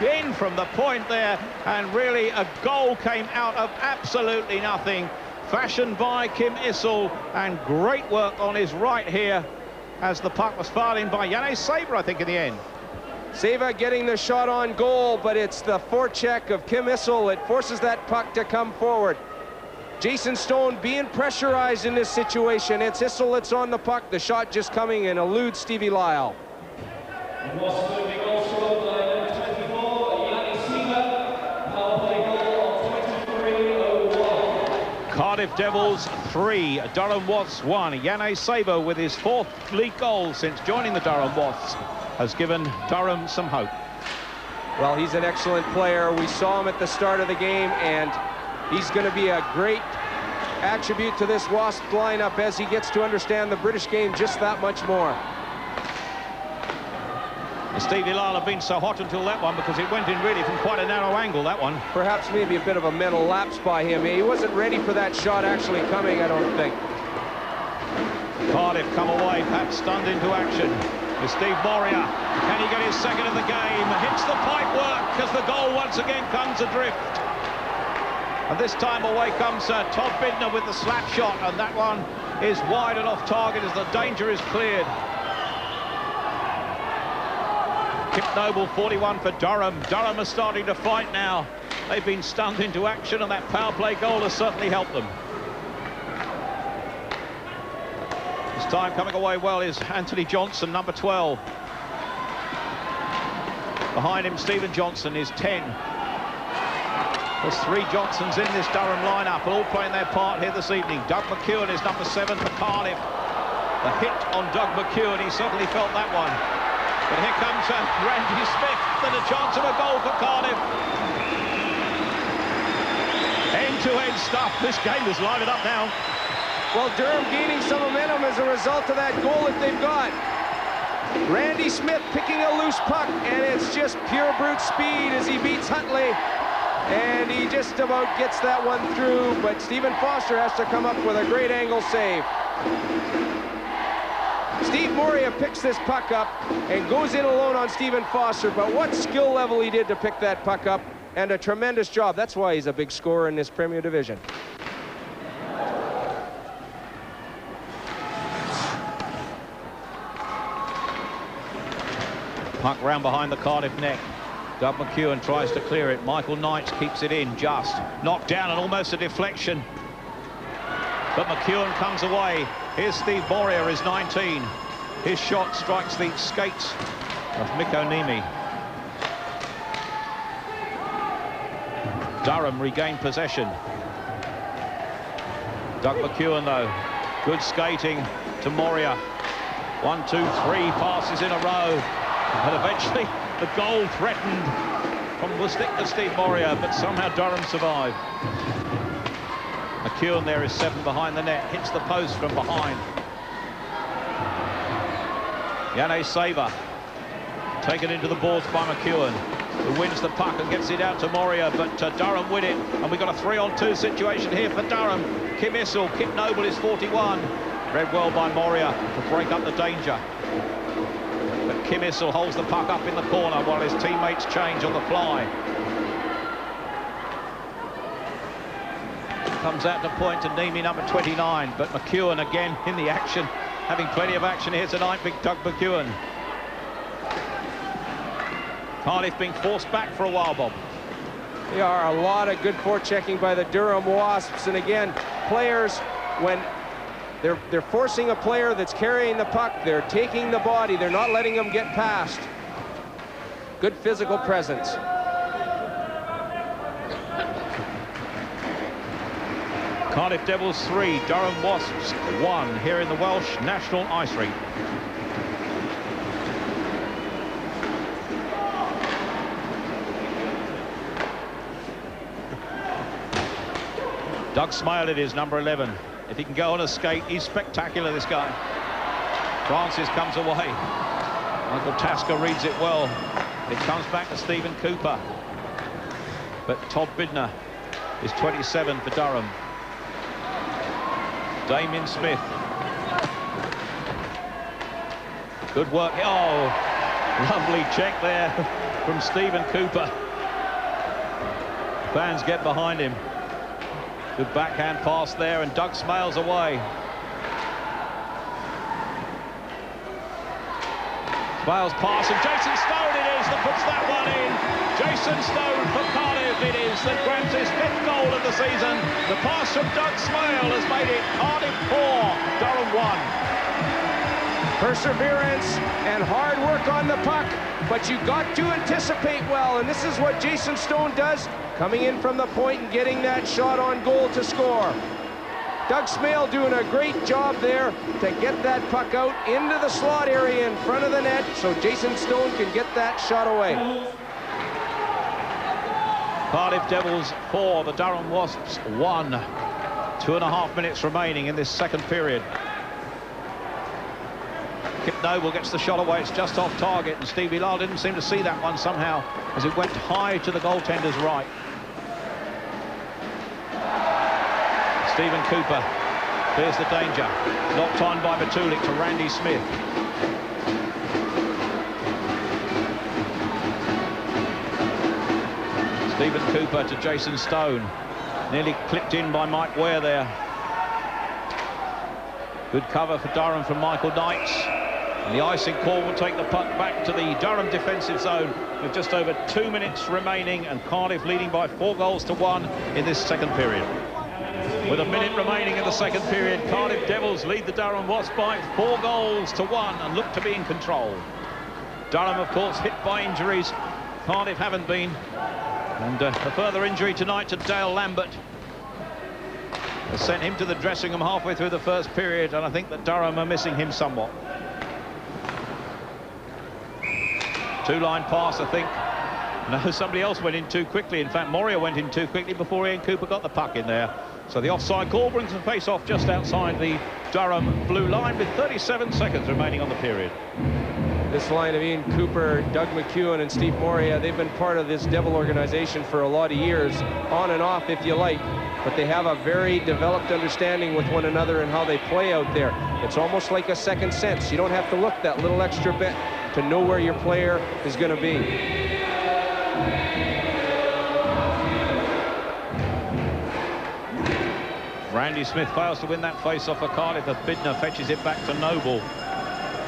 in from the point there, and really a goal came out of absolutely nothing, fashioned by Kim Issel, and great work on his right here as the puck was filed in by Yanez Saber, I think, in the end. Seva getting the shot on goal, but it's the forecheck of Kim Issel that forces that puck to come forward. Jason Stone being pressurized in this situation. It's Issel that's on the puck. The shot just coming and eludes Stevie Lyle. Cardiff Devils 3, Durham Wasps 1. Yanez Saber with his 4th league goal since joining the Durham Wasps has given Durham some hope. Well, he's an excellent player. We saw him at the start of the game, and he's going to be a great attribute to this Wasp lineup as he gets to understand the British game just that much more. Stevie Lyle have been so hot until that one because it went in really from quite a narrow angle, that one. Perhaps maybe a bit of a mental lapse by him. He wasn't ready for that shot actually coming, I don't think. Cardiff come away, perhaps stunned into action. With Steve Moria, can he get his second of the game? Hits the pipe work as the goal once again comes adrift. And this time away comes Todd Bidner with the slap shot, and that one is wide and off target as the danger is cleared. Kip Noble, 41 for Durham. Durham are starting to fight now. They've been stunned into action, and that power play goal has certainly helped them. This time coming away well is Anthony Johnson, number 12. Behind him, Stephen Johnson is 10. There's 3 Johnsons in this Durham lineup, all playing their part here this evening. Doug McEwen is number 7 for Cardiff. The hit on Doug McEwen, he certainly felt that one. But here comes Randy Smith, and a chance of a goal for Cardiff. End-to-end stuff. This game is lighted up now. Well, Durham gaining some momentum as a result of that goal that they've got. Randy Smith picking a loose puck, and it's just pure brute speed as he beats Huntley. And he just about gets that one through, but Stephen Foster has to come up with a great angle save. Steve Moria picks this puck up and goes in alone on Stephen Foster, but what skill level he did to pick that puck up, and a tremendous job. That's why he's a big scorer in this Premier Division. Puck round behind the Cardiff net. Doug McEwen tries to clear it. Michael Knights keeps it in, just knocked down and almost a deflection. But McEwen comes away. Here's Steve Moria, is 19. His shot strikes the skates of Mikko Niemi. Durham regained possession. Doug McEwen, though, good skating to Moria. 1, 2, 3 passes in a row. And eventually the goal threatened from the stick to Steve Moria, but somehow Durham survived. McEwen there is 7 behind the net, hits the post from behind. Yanez Saber taken into the boards by McEwen, who wins the puck and gets it out to Moria, but Durham win it, and we've got a 3-on-2 situation here for Durham. Kim Issel, Kip Noble is 41. Read well by Moria to break up the danger. But Kim Issel holds the puck up in the corner while his teammates change on the fly. Comes out to point to Niemi, number 29, but McEwen again in the action, having plenty of action here tonight, big Doug McEwen. Cardiff being forced back for a while, Bob. There are a lot of good forechecking by the Durham Wasps, and again, players, when they're forcing a player that's carrying the puck, they're taking the body, they're not letting them get past. Good physical presence. Cardiff Devils 3, Durham Wasps 1 here in the Welsh National Ice Rink. Doug Smale it is, number 11. If he can go on a skate, he's spectacular, this guy. Francis comes away. Michael Tasker reads it well. It comes back to Stephen Cooper. But Todd Bidner is 27 for Durham. Damien Smith. Good work. Oh, lovely check there from Stephen Cooper. Fans get behind him. Good backhand pass there, and Doug Smale's away. Smale's pass, and Jason Stone it is that puts that one in. Jason Stone for Cardiff it is that grabs his 5th goal of the season. The pass from Doug Smale has made it Cardiff 4, Durham 1. Perseverance and hard work on the puck, but you got to anticipate well, and this is what Jason Stone does, coming in from the point and getting that shot on goal to score. Doug Smale doing a great job there to get that puck out into the slot area in front of the net so Jason Stone can get that shot away. Cardiff Devils 4, the Durham Wasps 1. 2.5 minutes remaining in this second period. Kip Noble gets the shot away, it's just off target, and Stevie Lyle didn't seem to see that one somehow as it went high to the goaltender's right. Stephen Cooper clears the danger, knocked on by Batulik to Randy Smith. Stephen Cooper to Jason Stone, nearly clipped in by Mike Ware there. Good cover for Durham from Michael Knights. And the icing call will take the puck back to the Durham defensive zone with just over 2 minutes remaining, and Cardiff leading by 4 goals to 1 in this second period. With a minute remaining in the second period, Cardiff Devils lead the Durham Wasps by 4 goals to 1 and look to be in control. Durham, of course, hit by injuries. Cardiff haven't been. And a further injury tonight to Dale Lambert has sent him to the dressing room halfway through the first period, and I think that Durham are missing him somewhat. Two-line pass, I think. No, somebody else went in too quickly. In fact, Moria went in too quickly before Ian Cooper got the puck in there. So the offside call brings the face-off just outside the Durham blue line with 37 seconds remaining on the period. This line of Ian Cooper, Doug McEwen, and Steve Moria, they've been part of this Devil organization for a lot of years, on and off, if you like. But they have a very developed understanding with one another and how they play out there. It's almost like a second sense. You don't have to look that little extra bit to know where your player is going to be. Randy Smith fails to win that face-off for Cardiff, as Bidner fetches it back to Noble.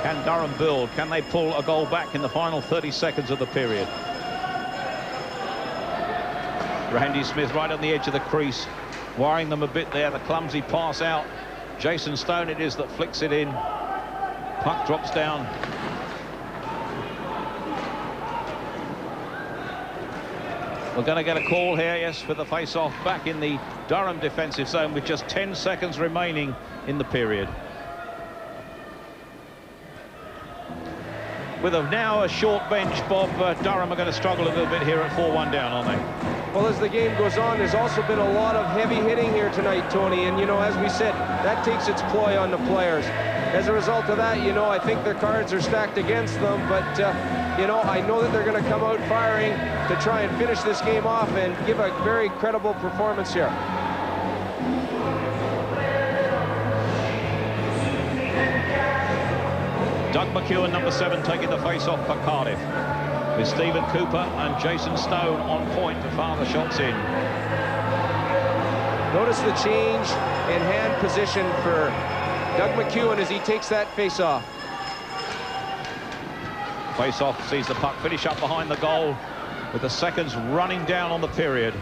Can Durham build? Can they pull a goal back in the final 30 seconds of the period? Randy Smith right on the edge of the crease, worrying them a bit there. The clumsy pass out. Jason Stone it is that flicks it in. Puck drops down. We're going to get a call here, yes, for the face-off back in the Durham defensive zone with just 10 seconds remaining in the period. With now a short bench, Bob, Durham are going to struggle a little bit here at 4-1 down, aren't they? Well, as the game goes on, there's also been a lot of heavy hitting here tonight, Tony, and, you know, as we said, that takes its ploy on the players. As a result of that, you know, I think their cards are stacked against them, but, you know, I know that they're going to come out firing to try and finish this game off and give a very credible performance here. Doug McEwen, number 7, taking the face-off for Cardiff, with Stephen Cooper and Jason Stone on point to fire the shots in. Notice the change in hand position for Doug McEwen as he takes that face-off. Face-off sees the puck finish up behind the goal with the seconds running down on the period.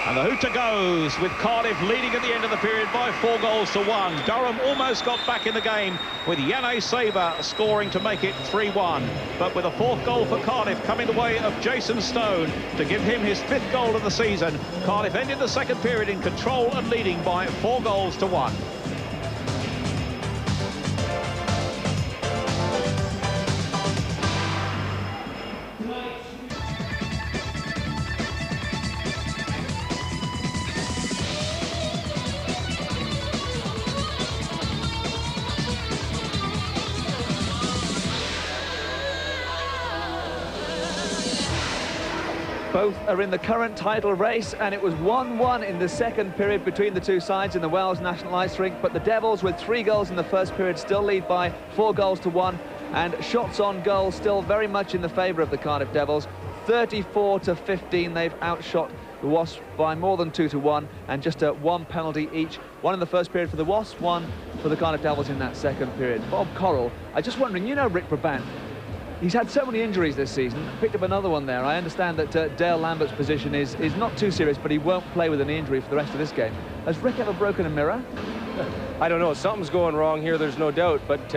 And the hooter goes with Cardiff leading at the end of the period by 4 goals to 1. Durham almost got back in the game with Yanné Saber scoring to make it 3-1. But with a 4th goal for Cardiff coming the way of Jason Stone to give him his 5th goal of the season, Cardiff ended the second period in control and leading by 4 goals to 1. Both are in the current title race, and it was 1-1 in the second period between the two sides in the Wells National Ice Rink, but the Devils, with 3 goals in the first period, still lead by 4 goals to 1, and shots on goal still very much in the favour of the Cardiff Devils. 34 to 15, they've outshot the Wasps by more than 2 to 1, and just 1 penalty each. 1 in the first period for the Wasps, 1 for the Cardiff Devils in that second period. Bob Correll, I'm just wondering, you know Rick Brabant, he's had so many injuries this season, picked up another one there. I understand that Dale Lambert's position is not too serious, but he won't play with an injury for the rest of this game. Has Rick ever broken a mirror? I don't know, something's going wrong here, there's no doubt, but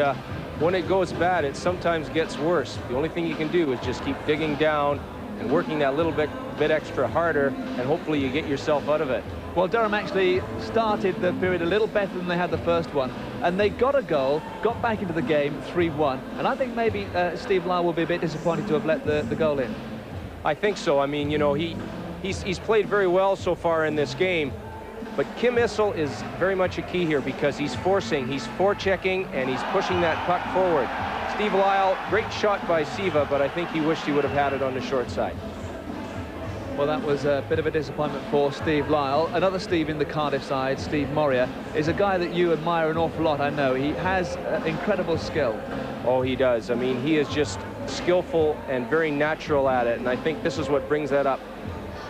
when it goes bad, it sometimes gets worse. The only thing you can do is just keep digging down and working that little bit extra harder, and hopefully you get yourself out of it. Well, Durham actually started the period a little better than they had the first one, and they got a goal, got back into the game 3-1, and I think maybe Steve Lyle will be a bit disappointed to have let the goal in. I think so. I mean, you know, he's played very well so far in this game, but Kim Issel is very much a key here because he's forcing, he's forechecking, and he's pushing that puck forward. Steve Lyle, great shot by Siva, but I think he wished he would have had it on the short side. Well, that was a bit of a disappointment for Steve Lyle. Another Steve in the Cardiff side, Steve Moria, is a guy that you admire an awful lot, I know. He has incredible skill. Oh, he does. I mean, he is just skillful and very natural at it, and I think this is what brings that up.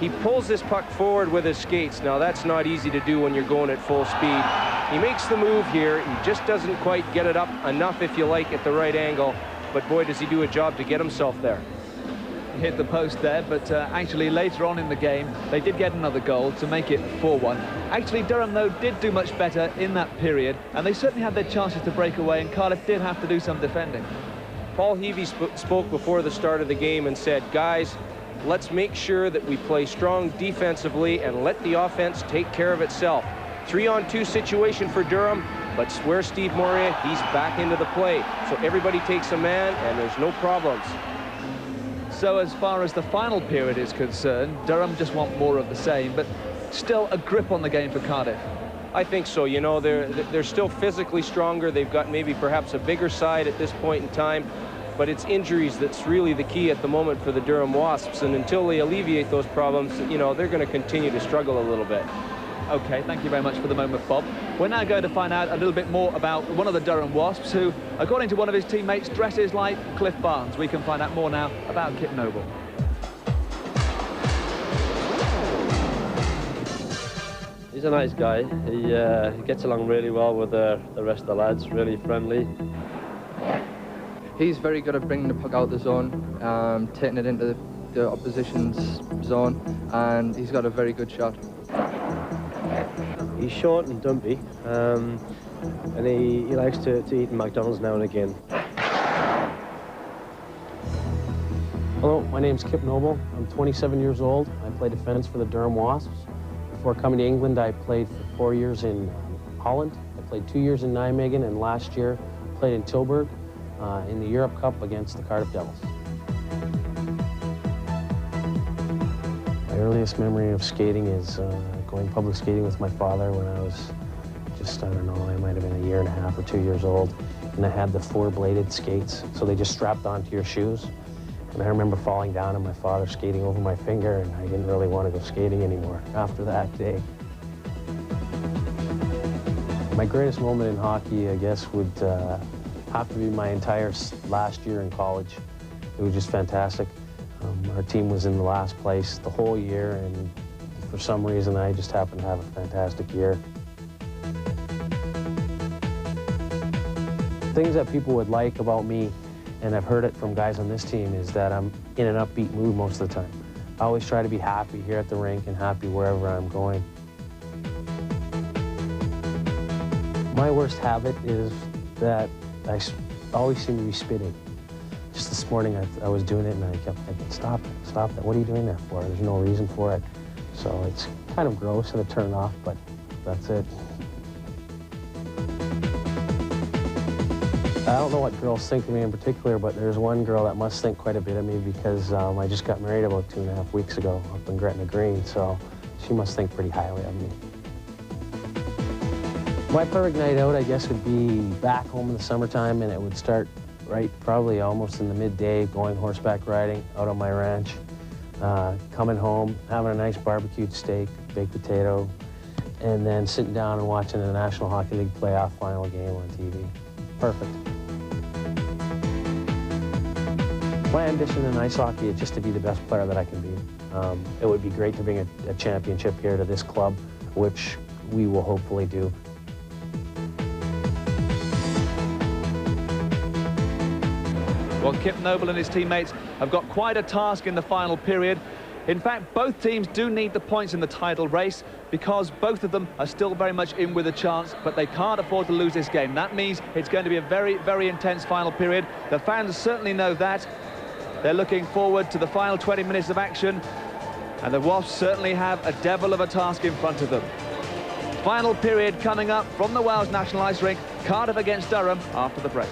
He pulls this puck forward with his skates. Now, that's not easy to do when you're going at full speed. He makes the move here. He just doesn't quite get it up enough, if you like, at the right angle. But boy, does he do a job to get himself there. He hit the post there, but actually later on in the game, they did get another goal to make it 4-1. Actually, Durham, though, did do much better in that period, and they certainly had their chances to break away, and Cardiff did have to do some defending. Paul Heavey spoke before the start of the game and said, guys, let's make sure that we play strong defensively and let the offense take care of itself. 3-on-2 situation for Durham, but where's Steve Moria? He's back into the play. So everybody takes a man, and there's no problems. So as far as the final period is concerned, Durham just want more of the same, but still a grip on the game for Cardiff. I think so. You know, they're still physically stronger. They've got maybe perhaps a bigger side at this point in time, but it's injuries that's really the key at the moment for the Durham Wasps, and until they alleviate those problems, you know, they're going to continue to struggle a little bit. Okay, thank you very much for the moment, Bob. We're now going to find out a little bit more about one of the Durham Wasps who, according to one of his teammates, dresses like Cliff Barnes. We can find out more now about Kip Noble. He's a nice guy. He gets along really well with the rest of the lads, really friendly. He's very good at bringing the puck out the zone, taking it into the opposition's zone, and he's got a very good shot. He's short and dumpy, and he likes to eat in McDonald's now and again. Hello, my name's Kip Noble. I'm 27 years old. I play defense for the Durham Wasps. Before coming to England, I played for 4 years in Holland. I played 2 years in Nijmegen, and last year played in Tilburg in the Europe Cup against the Cardiff Devils. My earliest memory of skating is going public skating with my father when I was just, I don't know, I might have been 1.5 years or 2 years old. And I had the 4-bladed skates, so they just strapped onto your shoes. And I remember falling down and my father skating over my finger, and I didn't really want to go skating anymore after that day. My greatest moment in hockey, I guess, would have to be my entire last year in college. It was just fantastic. Our team was in the last place the whole year, and for some reason, I just happened to have a fantastic year. Things that people would like about me, and I've heard it from guys on this team, is that I'm in an upbeat mood most of the time. I always try to be happy here at the rink and happy wherever I'm going. My worst habit is that I always seem to be spitting. Just this morning, I was doing it, and I kept thinking, stop it, stop that. What are you doing that for? There's no reason for it. So it's kind of gross and a turn off, but that's it. I don't know what girls think of me in particular, but there's one girl that must think quite a bit of me because I just got married about 2.5 weeks ago up in Gretna Green, so she must think pretty highly of me. My perfect night out, I guess, would be back home in the summertime, and it would start right probably almost in the midday, going horseback riding out on my ranch. coming home, having a nice barbecued steak, baked potato, and then sitting down and watching the National Hockey League playoff final game on TV. Perfect. My ambition in ice hockey is just to be the best player that I can be. It would be great to bring a championship here to this club, which we will hopefully do. Well, Kip Noble and his teammates have got quite a task in the final period. In fact, both teams do need the points in the title race because both of them are still very much in with a chance, but they can't afford to lose this game. That means it's going to be a very, very intense final period. The fans certainly know that. They're looking forward to the final 20 minutes of action, and the Wasps certainly have a devil of a task in front of them. Final period coming up from the Wales National Ice Rink, Cardiff against Durham after the break.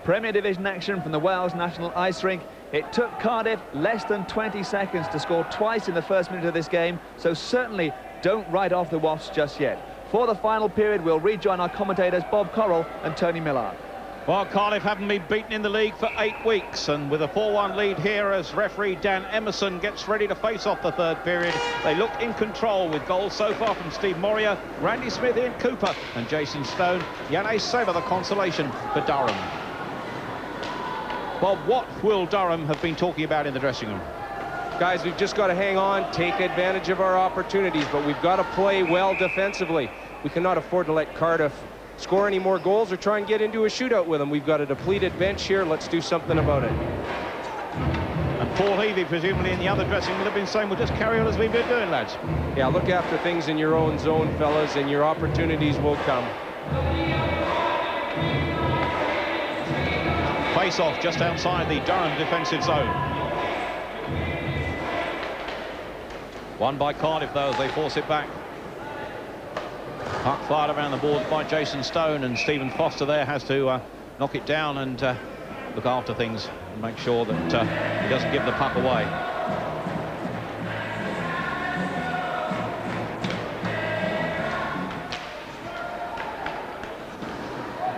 Premier Division action from the Wales National Ice Rink. It took Cardiff less than 20 seconds to score twice in the first minute of this game, so certainly don't write off the Wasps just yet. For the final period, we'll rejoin our commentators Bob Correll and Tony Millard. Well, Cardiff haven't been beaten in the league for 8 weeks, and with a 4-1 lead here as referee Dan Emerson gets ready to face off the third period. They look in control with goals so far from Steve Moria, Randy Smith, Ian Cooper and Jason Stone. Yanez Sever the consolation for Durham. Bob, what will Durham have been talking about in the dressing room? Guys, we've just got to hang on, take advantage of our opportunities, but we've got to play well defensively. We cannot afford to let Cardiff score any more goals or try and get into a shootout with them. We've got a depleted bench here. Let's do something about it. And Paul Heavey, presumably in the other dressing room, would have been saying, we'll just carry on as we've been doing, lads. Yeah, look after things in your own zone, fellas, and your opportunities will come. Face-off just outside the Durham defensive zone. Won by Cardiff, though, as they force it back. Puck fired around the boards by Jason Stone, and Stephen Foster there has to knock it down and look after things and make sure that he doesn't give the puck away.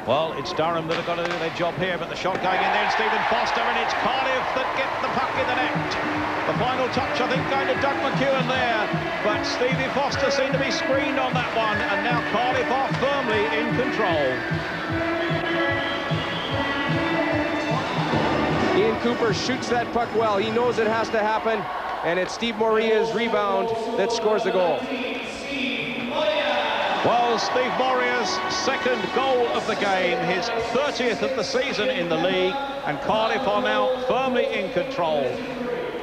Well, it's Durham that have got to do their job here, but the shot going in there, and Stephen Foster, and it's Cardiff that get the puck in the net. The final touch, I think, going to Doug McEwen there, but Stevie Foster seemed to be screened on that one, and now Cardiff are firmly in control. Ian Cooper shoots that puck well. He knows it has to happen, and it's Steve Moria's rebound that scores the goal. Well, Steve Moria's second goal of the game, his 30th of the season in the league, and Cardiff are now firmly in control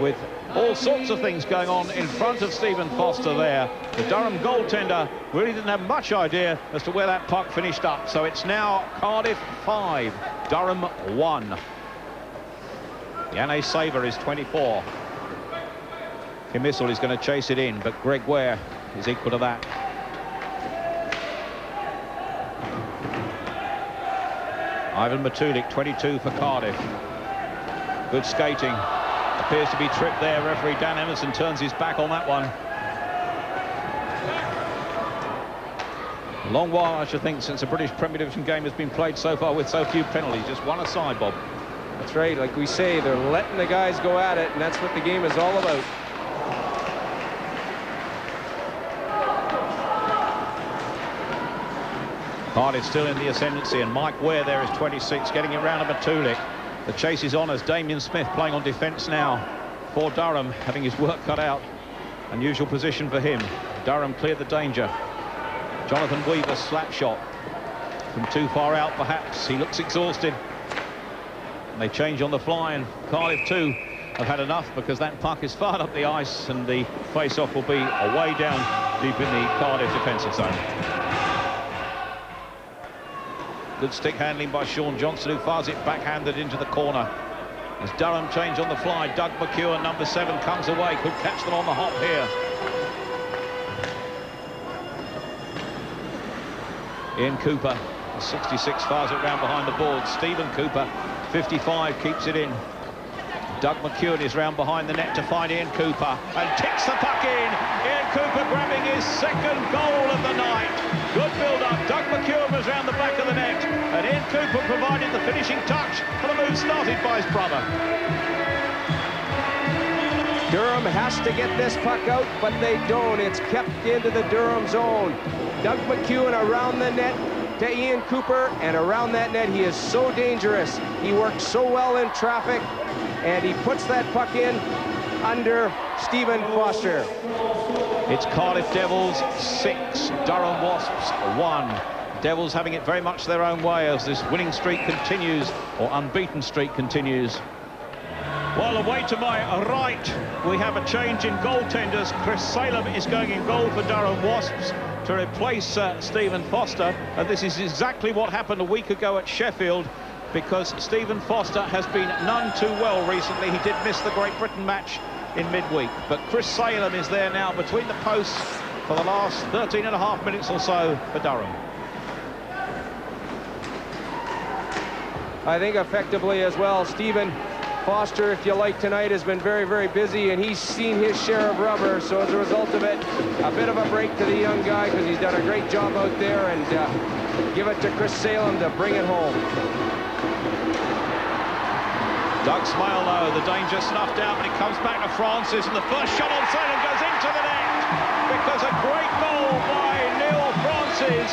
with all sorts of things going on in front of Stephen Foster there. The Durham goaltender really didn't have much idea as to where that puck finished up, so it's now Cardiff 5, Durham 1. Yanez Sever is 24. Kim Issel is going to chase it in, but Greg Ware is equal to that. Ivan Matulik, 22 for Cardiff. Good skating. Appears to be tripped there. Referee Dan Emerson turns his back on that one. A long while, I should think, since a British Premier Division game has been played so far with so few penalties. Just one aside, Bob. That's right. Like we say, they're letting the guys go at it, and that's what the game is all about. Cardiff still in the ascendancy, and Mike Ware there is 26, getting it round to Matulik. The chase is on as Damien Smith playing on defence now for Durham, having his work cut out. Unusual position for him. Durham cleared the danger. Jonathan Weaver's slap shot from too far out, perhaps. He looks exhausted. And they change on the fly, and Cardiff too have had enough, because that puck is fired up the ice, and the face-off will be away down deep in the Cardiff defensive zone. Good stick handling by Sean Johnson, who fires it backhanded into the corner. As Durham change on the fly, Doug McEwen, number 7, comes away. Could catch them on the hop here. Ian Cooper 66 fires it round behind the board. Stephen Cooper, 55, keeps it in. Doug McEwen is round behind the net to find Ian Cooper and ticks the puck in. Ian Cooper grabbing his second goal of the night. Good build-up. Doug McEwen was round the back of the net, and Ian Cooper provided the finishing touch for the move started by his brother. Durham has to get this puck out, but they don't. It's kept into the Durham zone. Doug McEwen around the net to Ian Cooper, and around that net he is so dangerous. He works so well in traffic, and he puts that puck in under Stephen Foster. It's Cardiff Devils 6, Durham Wasps 1. Devils having it very much their own way as this winning streak continues, or unbeaten streak continues. Well, away to my right, we have a change in goaltenders. Chris Salem is going in goal for Durham Wasps to replace Stephen Foster, and this is exactly what happened a week ago at Sheffield, because Stephen Foster has been none too well recently. He did miss the Great Britain match in midweek, but Chris Salem is there now between the posts for the last 13.5 minutes or so for Durham. I think effectively as well, Stephen Foster, if you like, tonight has been very, very busy, and he's seen his share of rubber, so as a result of it, a bit of a break to the young guy, because he's done a great job out there, and give it to Chris Salem to bring it home. Doug Smale, though, the danger snuffed out, and it comes back to Francis, and the first shot on Salem goes into the net, because a great goal by Neil Francis,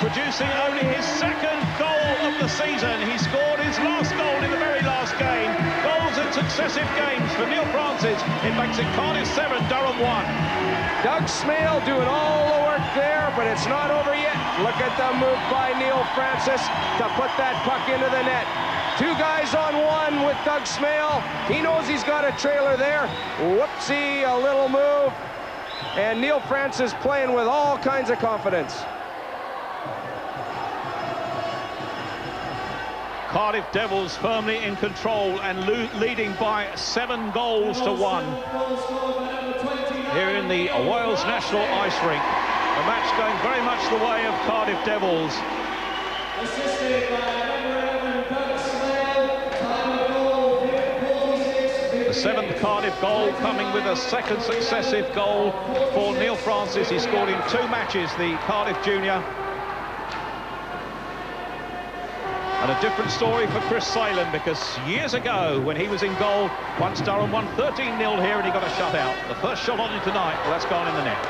producing only his second goal of the season. He scored his last goal in the very last game. Goals in successive games for Neil Francis. It makes it Cardiff 7, Durham 1. Doug Smale doing all the work there, but it's not over yet. Look at the move by Neil Francis to put that puck into the net. Two guys on one with Doug Smale. He knows he's got a trailer there. Whoopsie, a little move. And Neil Francis playing with all kinds of confidence. Cardiff Devils firmly in control and leading by 7 goals to 1 here in the Wales National Ice Rink. The match going very much the way of Cardiff Devils. The 7th Cardiff goal coming with a second successive goal for Neil Francis. He scored in 2 matches, the Cardiff junior. And a different story for Chris Salem, because years ago, when he was in goal, once Durham won 13-0 here and he got a shutout. The first shot on him tonight, well, that's gone in the net.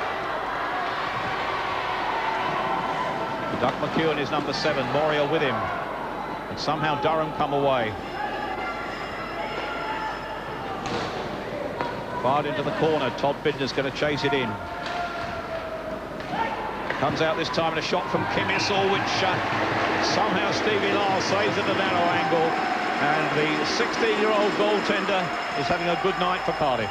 Doug McEwen is number 7, Moriel with him. And somehow Durham come away. Fired into the corner, Todd Bidner's going to chase it in. Comes out this time in a shot from Kim Issel, which somehow Stevie Lyle saves at a narrow angle, and the 16-year-old goaltender is having a good night for Cardiff.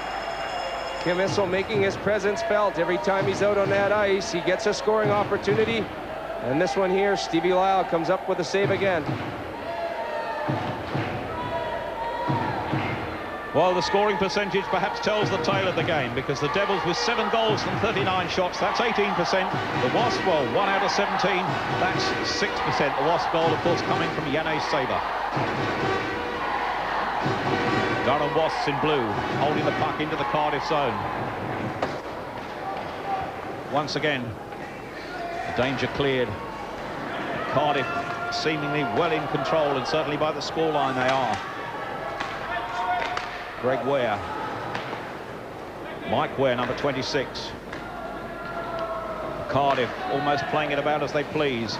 Kim Issel making his presence felt. Every time he's out on that ice, he gets a scoring opportunity. And this one here, Stevie Lyle comes up with a save again. Well, the scoring percentage perhaps tells the tale of the game, because the Devils with 7 goals from 39 shots, that's 18%. The Wasps, well, 1 out of 17, that's 6%. The Wasp goal, of course, coming from Yanez Saber. Durham Wasps in blue, holding the puck into the Cardiff zone. Once again, the danger cleared. Cardiff seemingly well in control, and certainly by the scoreline they are. Greg Ware. Mike Ware, number 26. Cardiff almost playing it about as they please.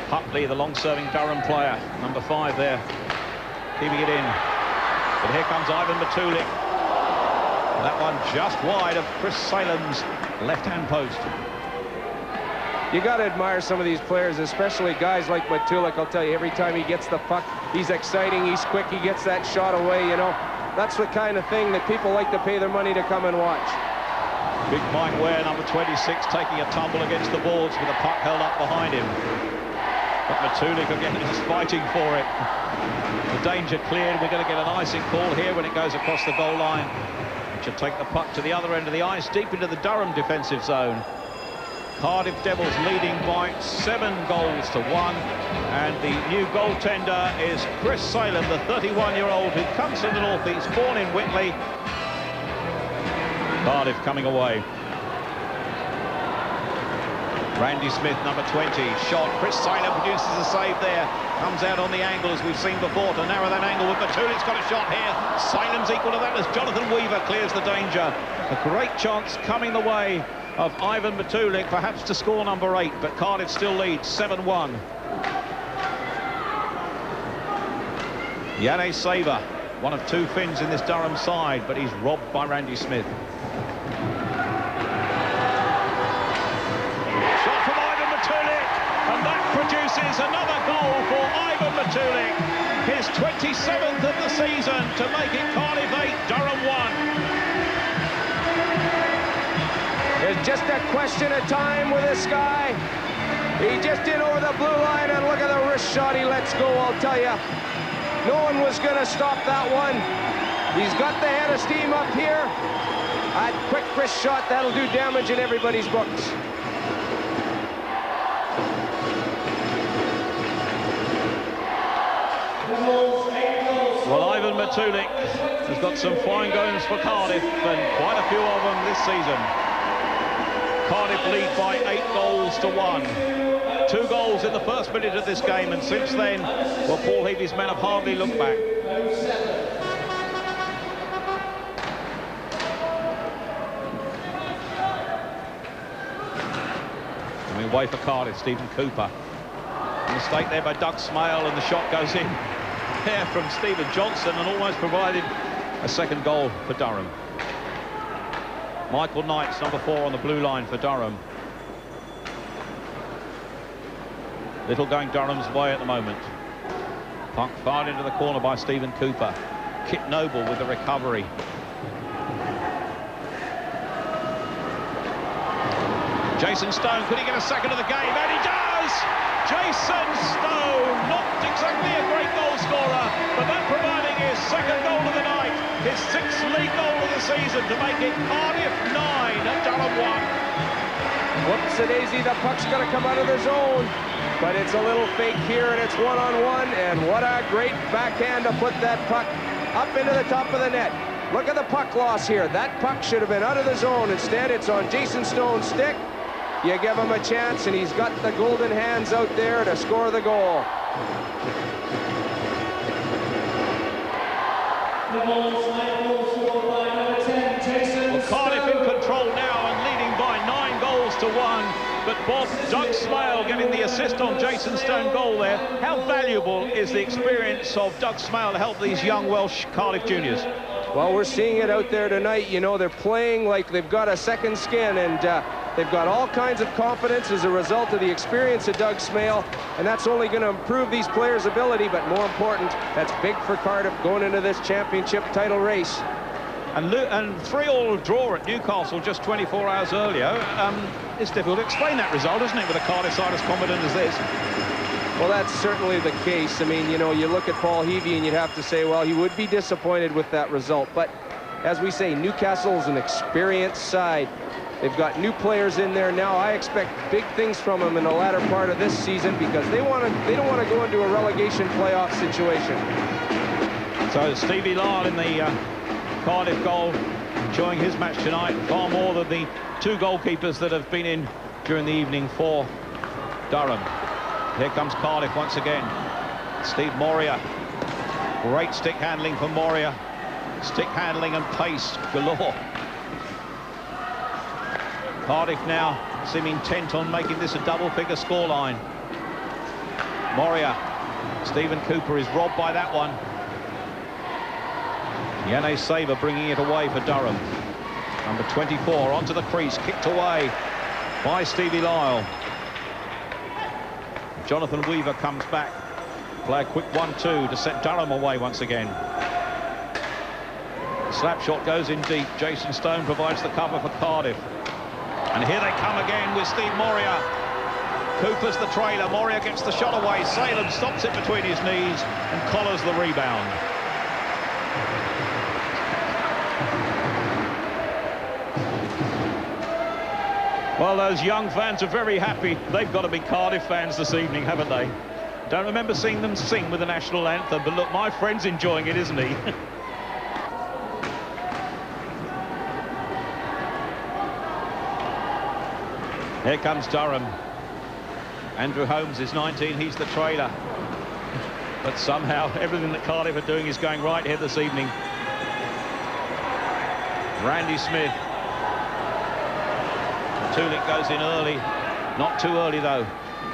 Hutley, the long-serving Durham player, number 5 there, keeping it in. But here comes Ivan Matulik. That one just wide of Chris Salem's left-hand post. You got to admire some of these players, especially guys like Matulik. I'll tell you, every time he gets the puck, he's exciting, he's quick, he gets that shot away, you know. That's the kind of thing that people like to pay their money to come and watch. Big Mike Ware, number 26, taking a tumble against the boards with the puck held up behind him. But Matulik again is fighting for it. The danger cleared. We're going to get an icing call here when it goes across the goal line. It should take the puck to the other end of the ice, deep into the Durham defensive zone. Cardiff Devils leading by 7 goals to 1. And the new goaltender is Chris Salem, the 31-year-old who comes from the northeast, born in Whitley. Cardiff coming away. Randy Smith, number 20, shot. Chris Salem produces a save there. Comes out on the angle, as we've seen before, to narrow that angle. With Matulik's got a shot here. Salem's equal to that as Jonathan Weaver clears the danger. A great chance coming the way of Ivan Matulik, perhaps to score number 8, but Cardiff still leads 7-1. Yanne Saver, one of 2 Finns in this Durham side, but he's robbed by Randy Smith. Produces another goal for Ivan Matulik, his 27th of the season, to make it Cardiff 8, Durham 1. It's just a question of time with this guy. He just in over the blue line, and look at the wrist shot he lets go, I'll tell you. No one was going to stop that one. He's got the head of steam up here. A quick wrist shot, that'll do damage in everybody's books. Well, Ivan Matulik has got some fine goals for Cardiff, and quite a few of them this season. Cardiff lead by 8 goals to 1. 2 goals in the first minute of this game, and since then, well, Paul Heavy's men have hardly looked back. Coming away for Cardiff, Stephen Cooper. A mistake there by Doug Smale, and the shot goes in there from Stephen Johnson, and almost provided a second goal for Durham. Michael Knight's number 4 on the blue line for Durham. Little going Durham's way at the moment. Puck fired into the corner by Stephen Cooper. Kit Noble with the recovery. Jason Stone, could he get a second of the game? And he does! Jason Stone, not exactly a great goal scorer, but that providing his second goal of the night, his 6th league goal of the season, to make it Cardiff 9 and Durham 1. Whoops-a-daisy, the puck's going to come out of the zone, but it's a little fake here, and it's one-on-one, and what a great backhand to put that puck up into the top of the net. Look at the puck loss here. That puck should have been out of the zone. Instead, it's on Jason Stone's stick. You give him a chance, and he's got the golden hands out there to score the goal. Well, Cardiff in control now and leading by 9 goals to 1. But Bob, Doug Smale getting the assist on Jason Stone goal there. How valuable is the experience of Doug Smale to help these young Welsh Cardiff juniors? Well, we're seeing it out there tonight. You know, they're playing like they've got a second skin, and they've got all kinds of confidence as a result of the experience of Doug Smale, and that's only going to improve these players' ability, but more important, that's big for Cardiff going into this championship title race. And 3-3 draw at Newcastle just 24 hours earlier. It's difficult to explain that result, isn't it, with a Cardiff side as confident as this? Well, that's certainly the case. I mean, you know, you look at Paul Heavey and you'd have to say, well, he would be disappointed with that result. But as we say, Newcastle's an experienced side. They've got new players in there now. I expect big things from them in the latter part of this season, because they don't want to go into a relegation playoff situation. So Stevie Lyle in the Cardiff goal, enjoying his match tonight far more than the 2 goalkeepers that have been in during the evening for Durham. Here comes Cardiff once again. Steve Moria. Great stick handling for Moria. Stick handling and pace galore. Cardiff now seem intent on making this a double-figure scoreline. Moria. Stephen Cooper is robbed by that one. Yanne Saver bringing it away for Durham. Number 24 onto the crease, kicked away by Stevie Lyle. Jonathan Weaver comes back. Play a quick 1-2 to set Durham away once again. Slap shot goes in deep. Jason Stone provides the cover for Cardiff. And here they come again with Steve Moria. Cooper's the trailer. Moria gets the shot away. Salem stops it between his knees and collars the rebound. Well, those young fans are very happy. They've got to be Cardiff fans this evening, haven't they? Don't remember seeing them sing with the national anthem, but look, my friend's enjoying it, isn't he? Here comes Durham. Andrew Holmes is 19, he's the trailer. But somehow everything that Cardiff are doing is going right here this evening. Randy Smith. Tulik goes in early. Not too early though.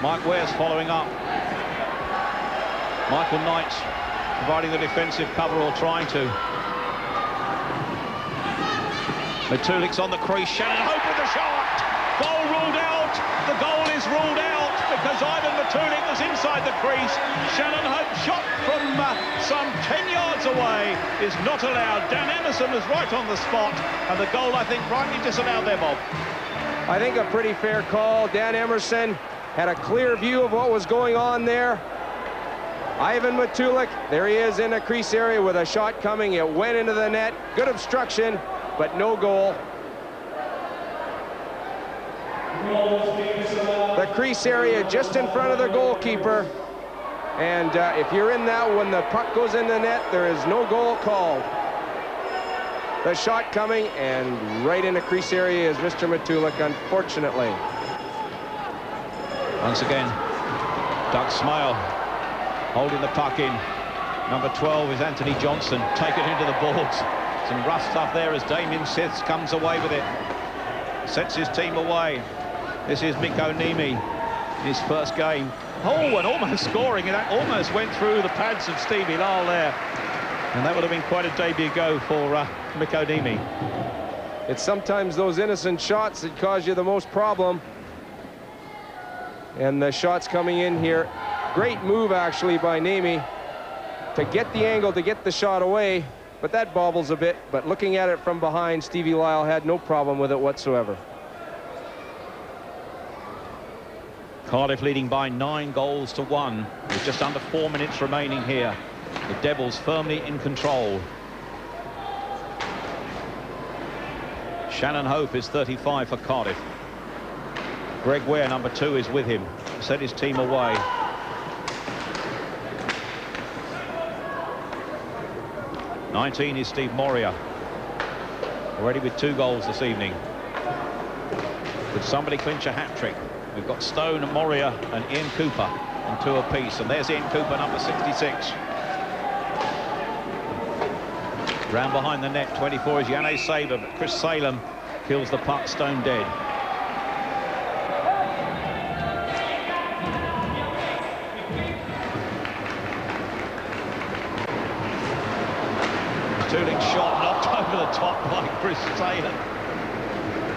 Mike Ware's following up. Michael Knight providing the defensive cover, or trying to. Matulik's on the crease. Shannon Hope with the shot. Goal ruled out. The goal is ruled out because Ivan Matulik was inside the crease. Shannon Hope shot from some 10 yards away is not allowed. Dan Emerson was right on the spot, and the goal, I think, rightly disallowed there, Bob. I think a pretty fair call. Dan Emerson had a clear view of what was going on there. Ivan Matulik, there he is in the crease area with a shot coming. It went into the net. Good obstruction, but no goal. The crease area just in front of the goalkeeper. And if you're in that when the puck goes in the net, there is no goal called. The shot coming, and right in the crease area is Mr. Matulik, unfortunately. Once again, Doug Smile holding the puck in. Number 12 is Anthony Johnson. Take it into the boards. Some rough stuff there as Damien Siths comes away with it. Sets his team away. This is Miko Niemi in his first game. Oh, and almost scoring. And that almost went through the pads of Stevie Lyle there. And that would have been quite a debut go for Miko Niemi. It's sometimes those innocent shots that cause you the most problem. And the shots coming in here. Great move, actually, by Niemi to get the angle, to get the shot away. But that bobbles a bit. But looking at it from behind, Stevie Lyle had no problem with it whatsoever. Cardiff leading by 9-1 with just under 4 minutes remaining here. The Devils firmly in control. Shannon Hope is 35 for Cardiff. Greg Ware, number 2, is with him. Set his team away. '19 is Steve Moria. Already with 2 goals this evening. Could somebody clinch a hat-trick? We've got Stone, Moria and Ian Cooper on 2 apiece. And there's Ian Cooper, number 66. Round behind the net, 24 is Yanné Saber, but Chris Salem kills the puck stone dead. Tulik shot knocked over the top by Chris Salem.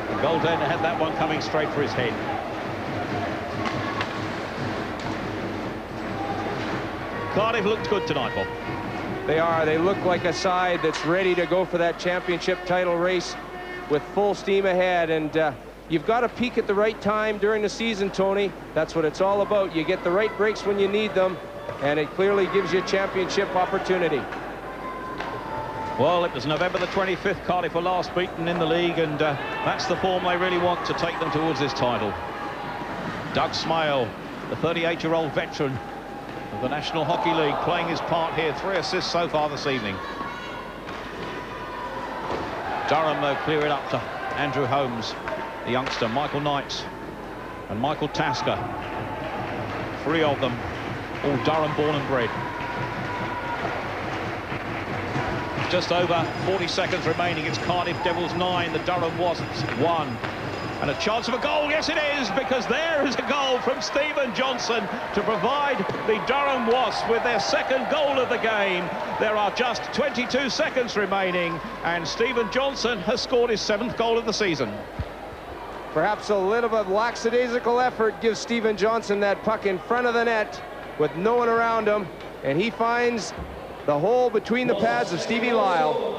The goaltender had that one coming straight for his head. Cardiff looked good tonight, Bob. They are. They look like a side that's ready to go for that championship title race with full steam ahead. And you've got to peak at the right time during the season, Tony. That's what it's all about. You get the right breaks when you need them, and it clearly gives you a championship opportunity. Well, it was November the 25th. Cardiff were last beaten in the league, and that's the form they really want to take them towards this title. Doug Smile, the 38-year-old veteran of the National Hockey League, playing his part here. 3 assists so far this evening. Durham, though, clear it up to Andrew Holmes, the youngster, Michael Knight and Michael Tasker. 3 of them, all Durham born and bred. Just over 40 seconds remaining. It's Cardiff Devils 9, the Durham Wasps 1. And a chance of a goal, yes it is, because there is a goal from Stephen Johnson to provide the Durham Wasps with their 2nd goal of the game. There are just 22 seconds remaining, and Stephen Johnson has scored his 7th goal of the season. Perhaps a little bit of lackadaisical effort gives Stephen Johnson that puck in front of the net with no one around him, and he finds the hole between the pads of Stevie Lyle.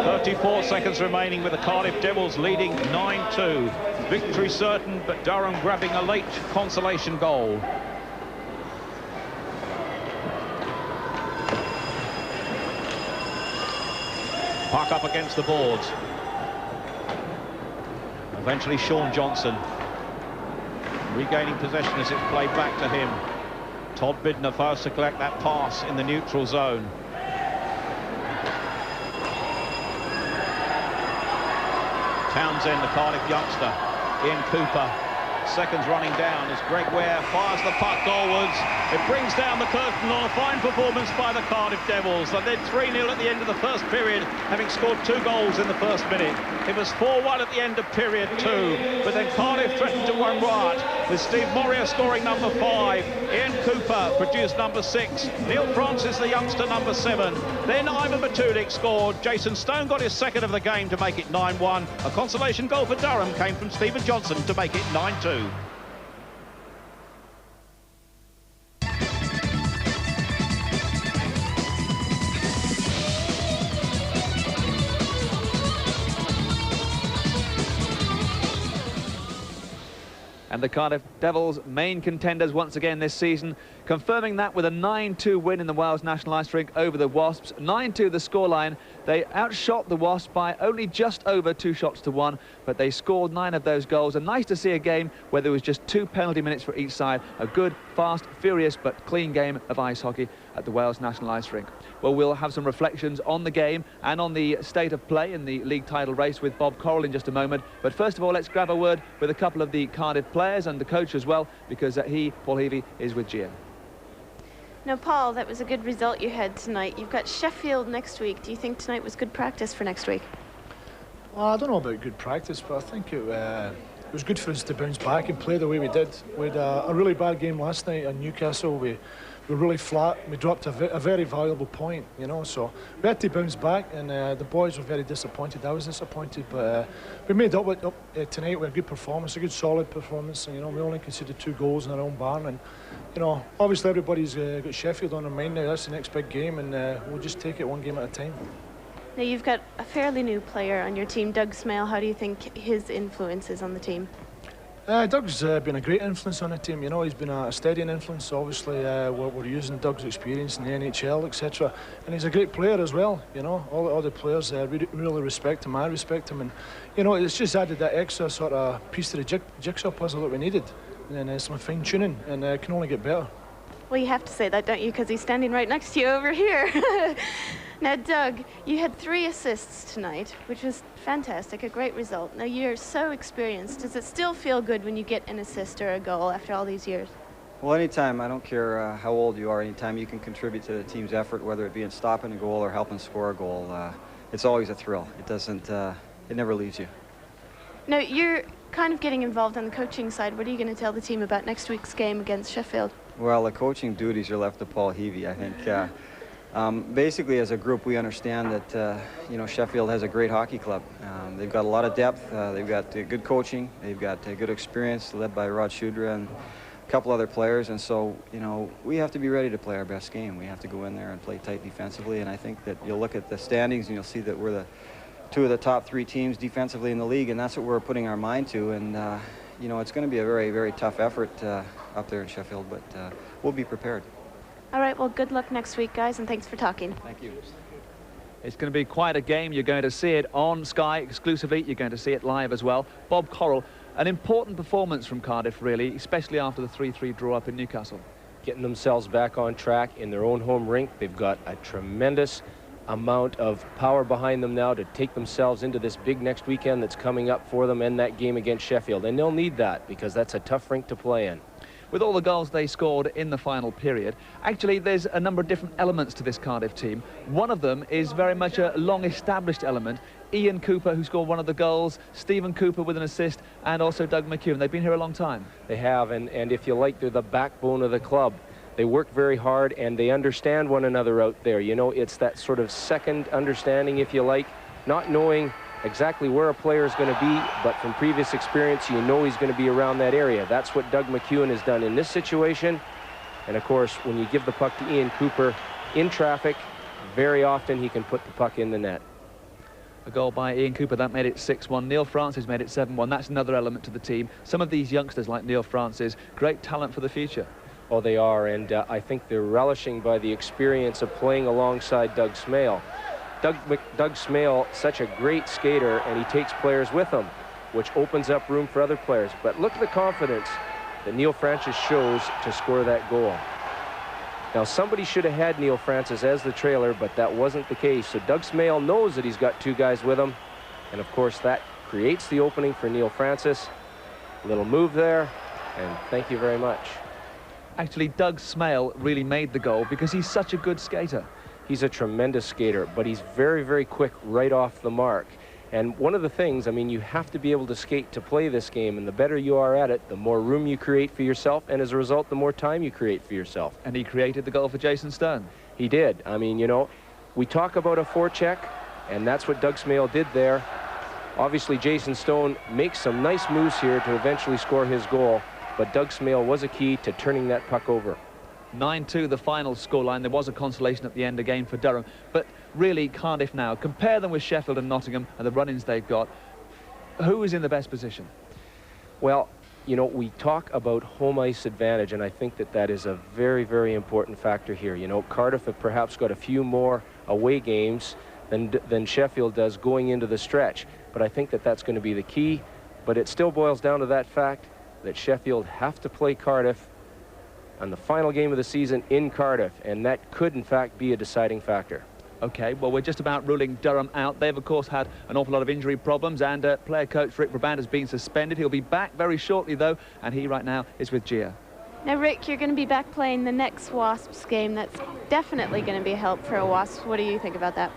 34 seconds remaining with the Cardiff Devils leading 9-2. Victory certain, but Durham grabbing a late consolation goal. Puck up against the boards. Eventually Sean Johnson regaining possession as it's played back to him. Todd Bidner first to collect that pass in the neutral zone. Townsend, the Cardiff youngster. Ian Cooper, seconds running down as Greg Ware fires the puck goalwards. It brings down the curtain on a fine performance by the Cardiff Devils. And then 3-0 at the end of the first period, having scored 2 goals in the first minute. It was 4-1 at the end of period 2. But then Cardiff threatened to run riot, with Steve Moria scoring number 5. Ian Cooper produced number 6. Neil Francis, the youngster, number 7. Then Ivan Matulik scored. Jason Stone got his second of the game to make it 9-1. A consolation goal for Durham came from Stephen Johnson to make it 9-2. And the Cardiff Devils, main contenders once again this season, confirming that with a 9-2 win in the Wales National Ice Rink over the Wasps. 9-2 the scoreline. They outshot the Wasps by only just over 2 shots to 1, but they scored 9 of those goals. And nice to see a game where there was just 2 penalty minutes for each side. A good, fast, furious but clean game of ice hockey at the Wales National Ice Rink. Well, we'll have some reflections on the game and on the state of play in the league title race with Bob Corrill in just a moment. But first of all, let's grab a word with a couple of the Cardiff players and the coach as well, because Paul Heavey, is with Gian. Now, Paul, that was a good result you had tonight. You've got Sheffield next week. Do you think tonight was good practice for next week? Well, I don't know about good practice, but I think it was good for us to bounce back and play the way we did. We had a really bad game last night in Newcastle. We were really flat. We dropped a very valuable point, you know, so we had to bounce back, and the boys were very disappointed. I was disappointed, but we made up tonight with a good performance, a good solid performance, and, you know, we only conceded 2 goals in our own barn, and, you know, obviously everybody's got Sheffield on their mind now. That's the next big game, and we'll just take it one game at a time. Now, you've got a fairly new player on your team, Doug Smale. How do you think his influence is on the team? Doug's been a great influence on the team. You know, he's been a steadying influence. Obviously, we're using Doug's experience in the NHL, etc. And he's a great player as well. You know, all the players really respect him. I respect him, and, you know, it's just added that extra sort of piece to the jigsaw puzzle that we needed. And some fine tuning, and it can only get better. Well, you have to say that, don't you? Because he's standing right next to you over here. Now, Doug, you had 3 assists tonight, which was fantastic, a great result. Now, you're so experienced. Does it still feel good when you get an assist or a goal after all these years? Well, anytime, I don't care how old you are, anytime you can contribute to the team's effort, whether it be in stopping a goal or helping score a goal, it's always a thrill. It doesn't, it never leaves you. Now, you're kind of getting involved on the coaching side. What are you going to tell the team about next week's game against Sheffield? Well, the coaching duties are left to Paul Heavey, I think. Basically, as a group, we understand that, you know, Sheffield has a great hockey club. They've got a lot of depth. They've got good coaching. They've got good experience, led by Rod Shudra and a couple other players. And so, you know, we have to be ready to play our best game. We have to go in there and play tight defensively. And I think that you'll look at the standings and you'll see that we're the 2 of the top 3 teams defensively in the league, and that's what we're putting our mind to. And, you know, it's going to be a very, very tough effort up there in Sheffield, but we'll be prepared. All right, well, good luck next week, guys, and thanks for talking. Thank you. It's going to be quite a game. You're going to see it on Sky exclusively. You're going to see it live as well. Bob Corrill, an important performance from Cardiff, really, especially after the 3-3 draw up in Newcastle. Getting themselves back on track in their own home rink. They've got a tremendous amount of power behind them now to take themselves into this big next weekend that's coming up for them, and that game against Sheffield. And they'll need that, because that's a tough rink to play in. With all the goals they scored in the final period, actually there's a number of different elements to this Cardiff team. One of them is very much a long-established element. Ian Cooper, who scored one of the goals, Stephen Cooper with an assist, and also Doug McEwen. They've been here a long time. They have, and if you like, they're the backbone of the club. They work very hard, and they understand one another out there. You know, it's that sort of second understanding, if you like, not knowing exactly where a player is going to be, but from previous experience, you know he's going to be around that area. That's what Doug McEwen has done in this situation. And of course, when you give the puck to Ian Cooper in traffic, very often he can put the puck in the net. A goal by Ian Cooper, that made it 6-1. Neil Francis made it 7-1. That's another element to the team. Some of these youngsters like Neil Francis, great talent for the future. Oh, they are, and I think they're relishing by the experience of playing alongside Doug Smale. Doug Smale, such a great skater, and he takes players with him, which opens up room for other players. But look at the confidence that Neil Francis shows to score that goal. Now, somebody should have had Neil Francis as the trailer, but that wasn't the case. So Doug Smale knows that he's got two guys with him, and of course that creates the opening for Neil Francis. A little move there, and thank you very much. Actually, Doug Smale really made the goal because he's such a good skater. He's a tremendous skater, but he's very, very quick right off the mark. And one of the things, I mean, you have to be able to skate to play this game, and the better you are at it, the more room you create for yourself, and as a result, the more time you create for yourself. And he created the goal for Jason Stone. He did. I mean, you know, we talk about a forecheck, and that's what Doug Smale did there. Obviously, Jason Stone makes some nice moves here to eventually score his goal, but Doug Smale was a key to turning that puck over. 9-2 the final scoreline. There was a consolation at the end again for Durham, but really Cardiff now, compare them with Sheffield and Nottingham and the run-ins they've got. Who is in the best position? Well, you know, we talk about home ice advantage, and I think that that is a very, very important factor here. You know, Cardiff have perhaps got a few more away games than Sheffield does going into the stretch, but I think that that's going to be the key. But it still boils down to that fact that Sheffield have to play Cardiff on the final game of the season in Cardiff, and that could in fact be a deciding factor. Okay, well, we're just about ruling Durham out. They've of course had an awful lot of injury problems, and player coach Rick Brabant has been suspended. He'll be back very shortly though, and he right now is with Gia. Now Rick, you're going to be back playing the next Wasps game. That's definitely going to be a help for a Wasps. What do you think about that?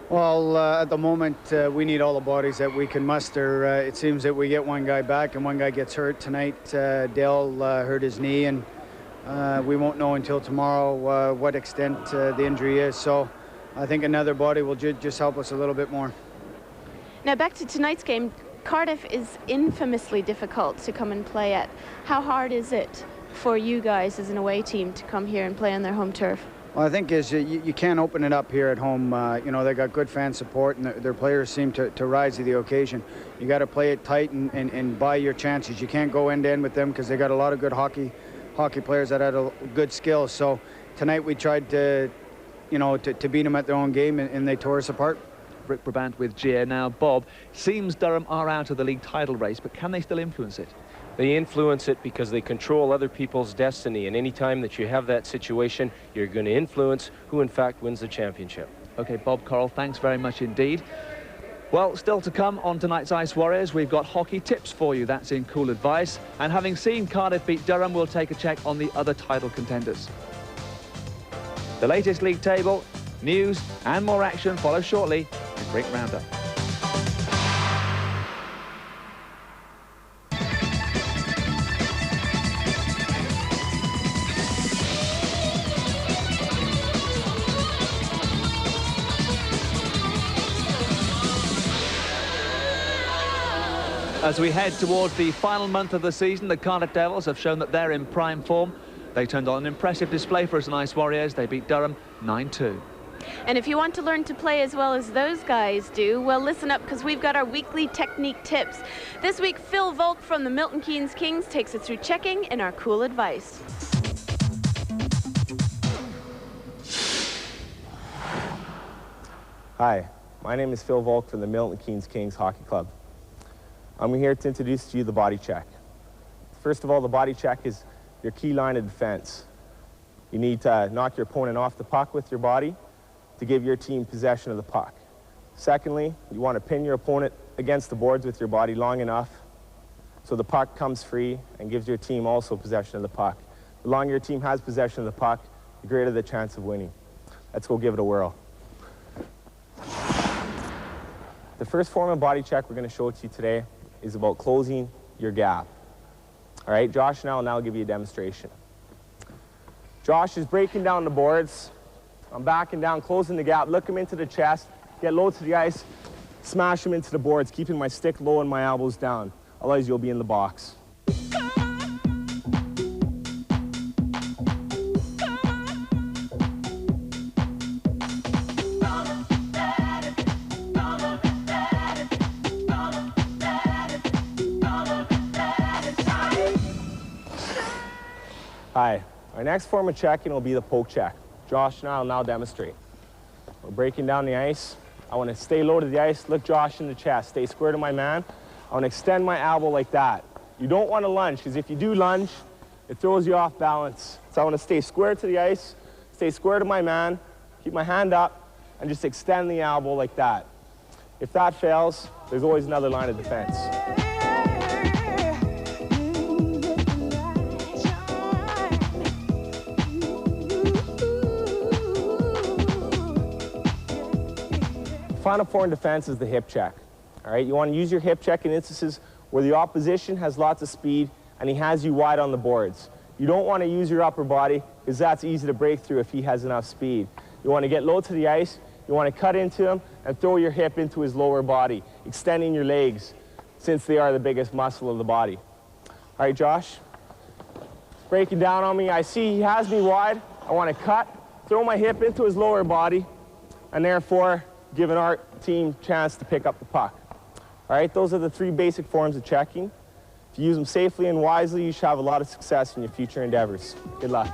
Well, at the moment, we need all the bodies that we can muster. It seems that we get one guy back and one guy gets hurt tonight. Dale hurt his knee, and we won't know until tomorrow what extent the injury is. So I think another body will just help us a little bit more. Now back to tonight's game. Cardiff is infamously difficult to come and play at. How hard is it for you guys as an away team to come here and play on their home turf? Well, I think is you can't open it up here at home. You know, they got good fan support, and their players seem to rise to the occasion. You got to play it tight and buy your chances. You can't go end to end with them because they got a lot of good hockey players that had a good skill. So tonight we tried to, you know, to beat them at their own game, and they tore us apart. Rick Brabant with Gia. Now, Bob, seems Durham are out of the league title race, but can they still influence it? They influence it because they control other people's destiny, and any time that you have that situation, you're going to influence who in fact wins the championship. Okay, Bob Corral, thanks very much indeed. Well, still to come on tonight's Ice Warriors, we've got hockey tips for you. That's in Cool Advice. And having seen Cardiff beat Durham, we'll take a check on the other title contenders. The latest league table, news and more action follow shortly in Rick Roundup. As we head towards the final month of the season, the Cardiff Devils have shown that they're in prime form. They turned on an impressive display for us in Ice Warriors. They beat Durham 9-2. And if you want to learn to play as well as those guys do, well, listen up, because we've got our weekly technique tips. This week, Phil Volk from the Milton Keynes Kings takes us through checking in our Cool Advice. Hi, my name is Phil Volk from the Milton Keynes Kings Hockey Club. I'm here to introduce to you the body check. First of all, the body check is your key line of defense. You need to knock your opponent off the puck with your body to give your team possession of the puck. Secondly, you want to pin your opponent against the boards with your body long enough so the puck comes free and gives your team also possession of the puck. The longer your team has possession of the puck, the greater the chance of winning. Let's go give it a whirl. The first form of body check we're going to show it to you today is about closing your gap. All right, Josh and I will now give you a demonstration. Josh is breaking down the boards. I'm backing down, closing the gap, look him into the chest, get low to the ice, smash him into the boards, keeping my stick low and my elbows down. Otherwise, you'll be in the box. Hi, our next form of checking will be the poke check. Josh and I will now demonstrate. We're breaking down the ice, I want to stay low to the ice, look Josh in the chest, stay square to my man. I want to extend my elbow like that. You don't want to lunge, because if you do lunge, it throws you off balance. So I want to stay square to the ice, stay square to my man, keep my hand up, and just extend the elbow like that. If that fails, there's always another line of defense. Final form defense is the hip check. All right, you want to use your hip check in instances where the opposition has lots of speed and he has you wide on the boards. You don't want to use your upper body because that's easy to break through if he has enough speed. You want to get low to the ice, you want to cut into him and throw your hip into his lower body, extending your legs since they are the biggest muscle of the body. All right, Josh, breaking down on me. I see he has me wide. I want to cut, throw my hip into his lower body, and therefore giving our team a chance to pick up the puck. All right, those are the 3 basic forms of checking. If you use them safely and wisely, you should have a lot of success in your future endeavors. Good luck.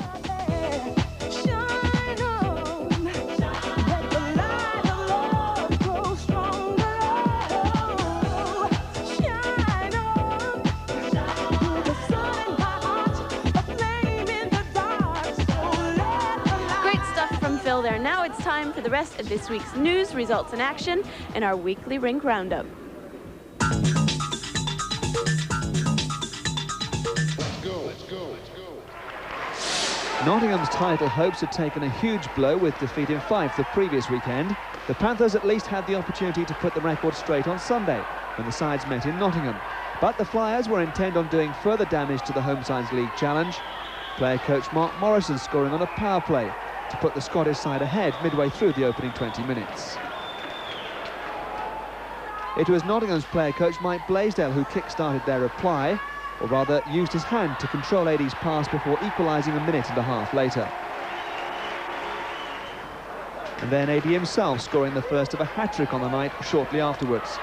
There. Now it's time for the rest of this week's news, results, and action in our weekly rink roundup. Nottingham's title hopes had taken a huge blow with defeat in Fife the previous weekend. The Panthers at least had the opportunity to put the record straight on Sunday when the sides met in Nottingham. But the Flyers were intent on doing further damage to the home side's league challenge. Player coach Mark Morrison scoring on a power play to put the Scottish side ahead midway through the opening 20 minutes. It was Nottingham's player coach Mike Blaisdell who kick-started their reply, or rather used his hand to control AD's pass before equalising a minute and a half later. And then AD himself scoring the first of a hat-trick on the night shortly afterwards.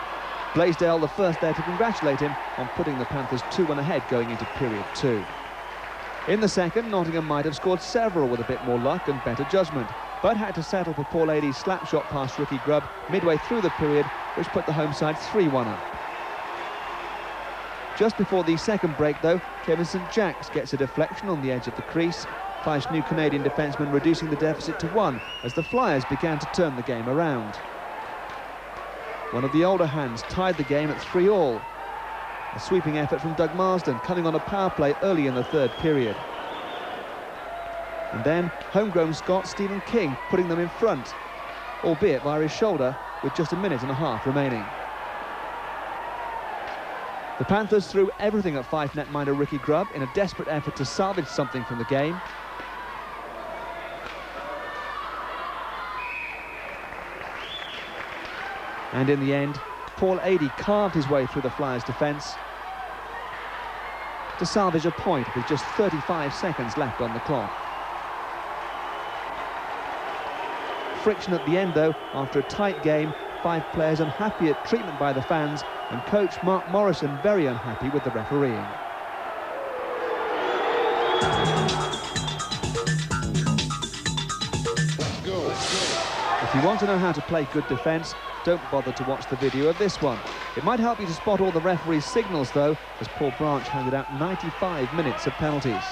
Blaisdell the first there to congratulate him on putting the Panthers 2-1 ahead going into period 2. In the second, Nottingham might have scored several with a bit more luck and better judgment, but had to settle for Paul Adey's slap shot past Ricky Grubb midway through the period, which put the home side 3-1 up. Just before the second break, though, Kevin St Jacks gets a deflection on the edge of the crease, Fife's new Canadian defenceman reducing the deficit to 1 as the Flyers began to turn the game around. One of the older hands tied the game at 3-3. A sweeping effort from Doug Marsden coming on a power play early in the third period. And then homegrown Scot Stephen King putting them in front, albeit via his shoulder with just a minute and a half remaining. The Panthers threw everything at Fife netminder Ricky Grubb in a desperate effort to salvage something from the game. And in the end, Paul Adey carved his way through the Flyers' defence to salvage a point with just 35 seconds left on the clock. Friction at the end, though, after a tight game, Fife players unhappy at treatment by the fans, and coach Mark Morrison very unhappy with the refereeing. If you want to know how to play good defence, don't bother to watch the video of this one. It might help you to spot all the referee's signals, though, as Paul Branch handed out 95 minutes of penalties.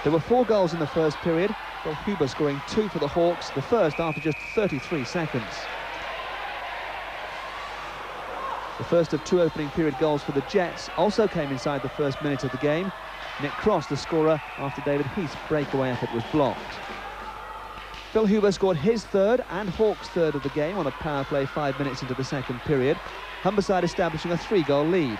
There were 4 goals in the first period, Phil Huber scoring 2 for the Hawks, the first after just 33 seconds. The first of 2 opening period goals for the Jets also came inside the first minute of the game. Nick Cross, the scorer, after David Heath's breakaway effort was blocked. Phil Huber scored his third and Hawks' third of the game on a power play 5 minutes into the second period. Humberside establishing a 3-goal lead.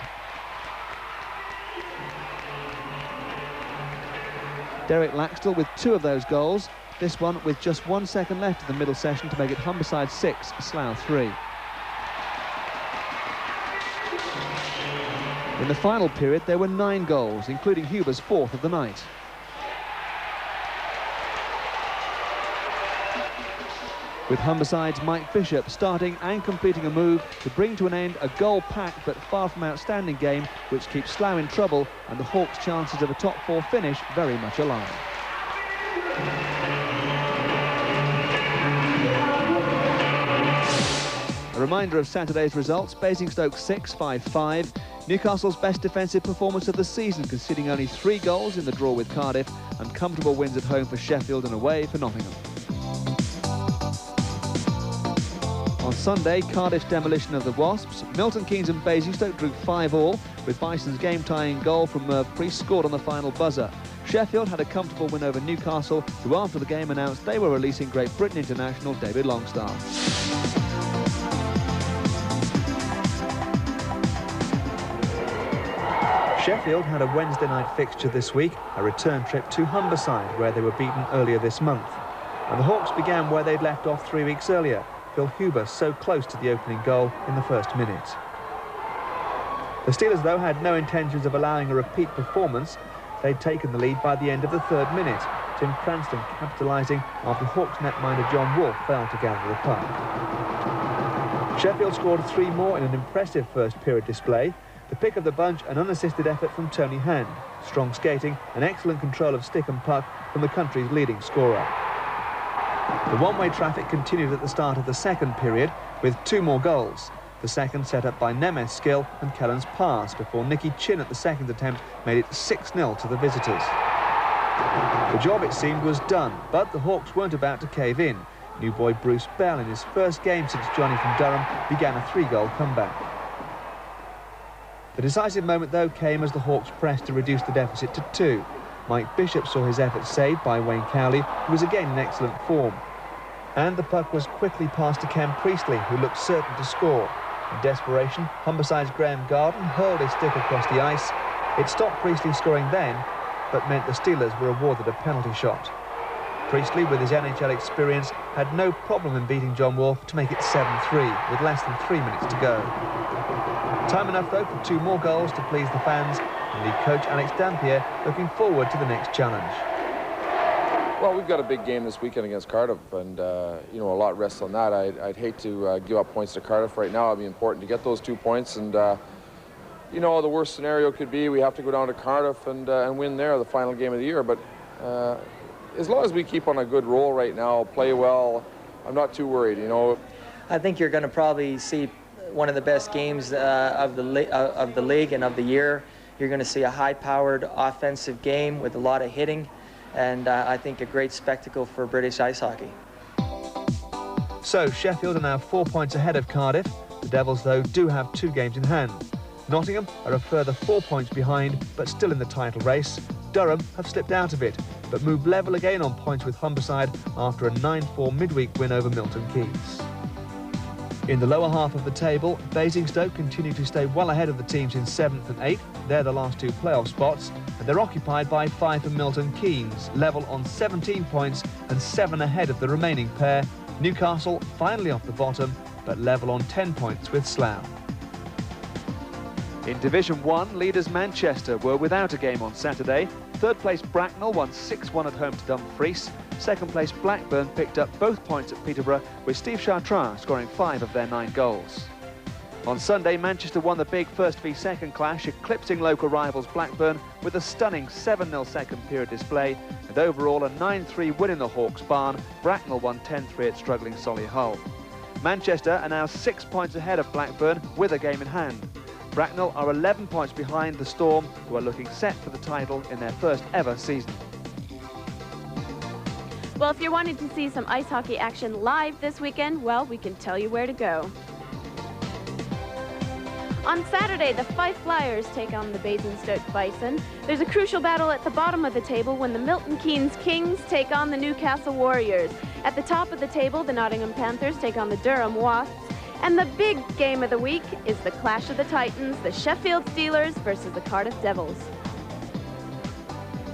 Derek Laxdell with 2 of those goals, this one with just 1 second left of the middle session to make it Humberside 6, Slough 3. In the final period there were 9 goals, including Huber's 4th of the night. With Humberside's Mike Bishop starting and completing a move to bring to an end a goal-packed but far from outstanding game, which keeps Slough in trouble and the Hawks' chances of a top 4 finish very much alive. A reminder of Saturday's results: Basingstoke 6-5-5. Newcastle's best defensive performance of the season, conceding only 3 goals in the draw with Cardiff, and comfortable wins at home for Sheffield and away for Nottingham. On Sunday, Cardiff's demolition of the Wasps. Milton Keynes and Basingstoke drew 5-5, with Bison's game-tying goal from Merv Priest scored on the final buzzer. Sheffield had a comfortable win over Newcastle, who after the game announced they were releasing Great Britain international David Longstaff. Sheffield had a Wednesday night fixture this week, a return trip to Humberside, where they were beaten earlier this month. And the Hawks began where they'd left off 3 weeks earlier. Phil Huber so close to the opening goal in the first minute. The Steelers, though, had no intentions of allowing a repeat performance. They'd taken the lead by the end of the 3rd minute, Tim Cranston capitalising after Hawks netminder John Wolfe failed to gather the puck. Sheffield scored 3 more in an impressive first-period display. The pick of the bunch, an unassisted effort from Tony Hand. Strong skating and excellent control of stick and puck from the country's leading scorer. The one-way traffic continued at the start of the 2nd period with 2 more goals. The second set up by Nemeth's skill and Kellen's pass before Nicky Chin at the 2nd attempt made it 6-0 to the visitors. The job, it seemed, was done, but the Hawks weren't about to cave in. New boy Bruce Bell, in his first game since joining from Durham, began a 3-goal comeback. The decisive moment, though, came as the Hawks pressed to reduce the deficit to 2. Mike Bishop saw his efforts saved by Wayne Cowley, who was again in excellent form. And the puck was quickly passed to Ken Priestley, who looked certain to score. In desperation, Humberside's Graham Garden hurled his stick across the ice. It stopped Priestley scoring then, but meant the Steelers were awarded a penalty shot. Priestley, with his NHL experience, had no problem in beating John Wolfe to make it 7-3, with less than 3 minutes to go. Time enough, though, for 2 more goals to please the fans, and lead coach Alex Dampier looking forward to the next challenge. Well, we've got a big game this weekend against Cardiff, and you know, a lot rests on that. I'd hate to give up points to Cardiff right now. It'd be important to get those 2 points, and you know, the worst scenario could be we have to go down to Cardiff and win there, the final game of the year. But as long as we keep on a good roll right now, play well, I'm not too worried. You know, I think you're going to probably see one of the best games of the league and of the year. You're going to see a high-powered offensive game with a lot of hitting, and I think a great spectacle for British ice hockey. So Sheffield are now 4 points ahead of Cardiff. The Devils, though, do have 2 games in hand. Nottingham are a further 4 points behind, but still in the title race. Durham have slipped out of it, but moved level again on points with Humberside after a 9-4 midweek win over Milton Keynes. In the lower half of the table, Basingstoke continue to stay well ahead of the teams in 7th and 8th. They're the last 2 playoff spots, and they're occupied by 5 from Milton Keynes, level on 17 points and 7 ahead of the remaining pair. Newcastle finally off the bottom, but level on 10 points with Slough. In Division 1, leaders Manchester were without a game on Saturday. 3rd place Bracknell won 6-1 at home to Dumfries. 2nd place Blackburn picked up both points at Peterborough, with Steve Chartrand scoring 5 of their 9 goals. On Sunday, Manchester won the big first v second clash, eclipsing local rivals Blackburn with a stunning 7-0 second period display, and overall a 9-3 win in the Hawks barn. Bracknell won 10-3 at struggling Solihull. Manchester are now 6 points ahead of Blackburn with a game in hand. Bracknell are 11 points behind the Storm, who are looking set for the title in their first ever season. Well, if you're wanting to see some ice hockey action live this weekend, well, we can tell you where to go. On Saturday, the Fife Flyers take on the Basingstoke Bison. There's a crucial battle at the bottom of the table when the Milton Keynes Kings take on the Newcastle Warriors. At the top of the table, the Nottingham Panthers take on the Durham Wasps. And the big game of the week is the Clash of the Titans, the Sheffield Steelers versus the Cardiff Devils.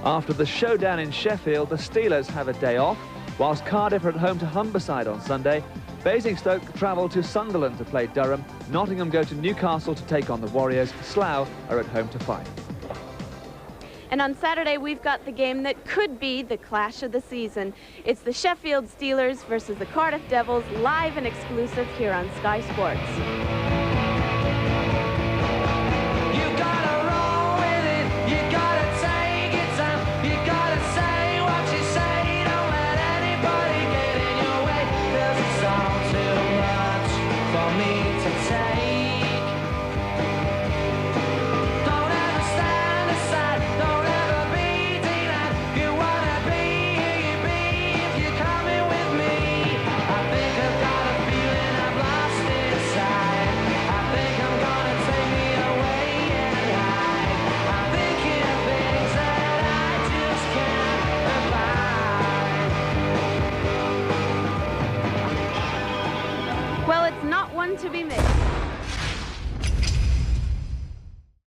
After the showdown in Sheffield, the Steelers have a day off, whilst Cardiff are at home to Humberside on Sunday. Basingstoke travel to Sunderland to play Durham. Nottingham go to Newcastle to take on the Warriors. Slough are at home to Fife. And on Saturday, we've got the game that could be the clash of the season. It's the Sheffield Steelers versus the Cardiff Devils, live and exclusive here on Sky Sports. For me to be missed.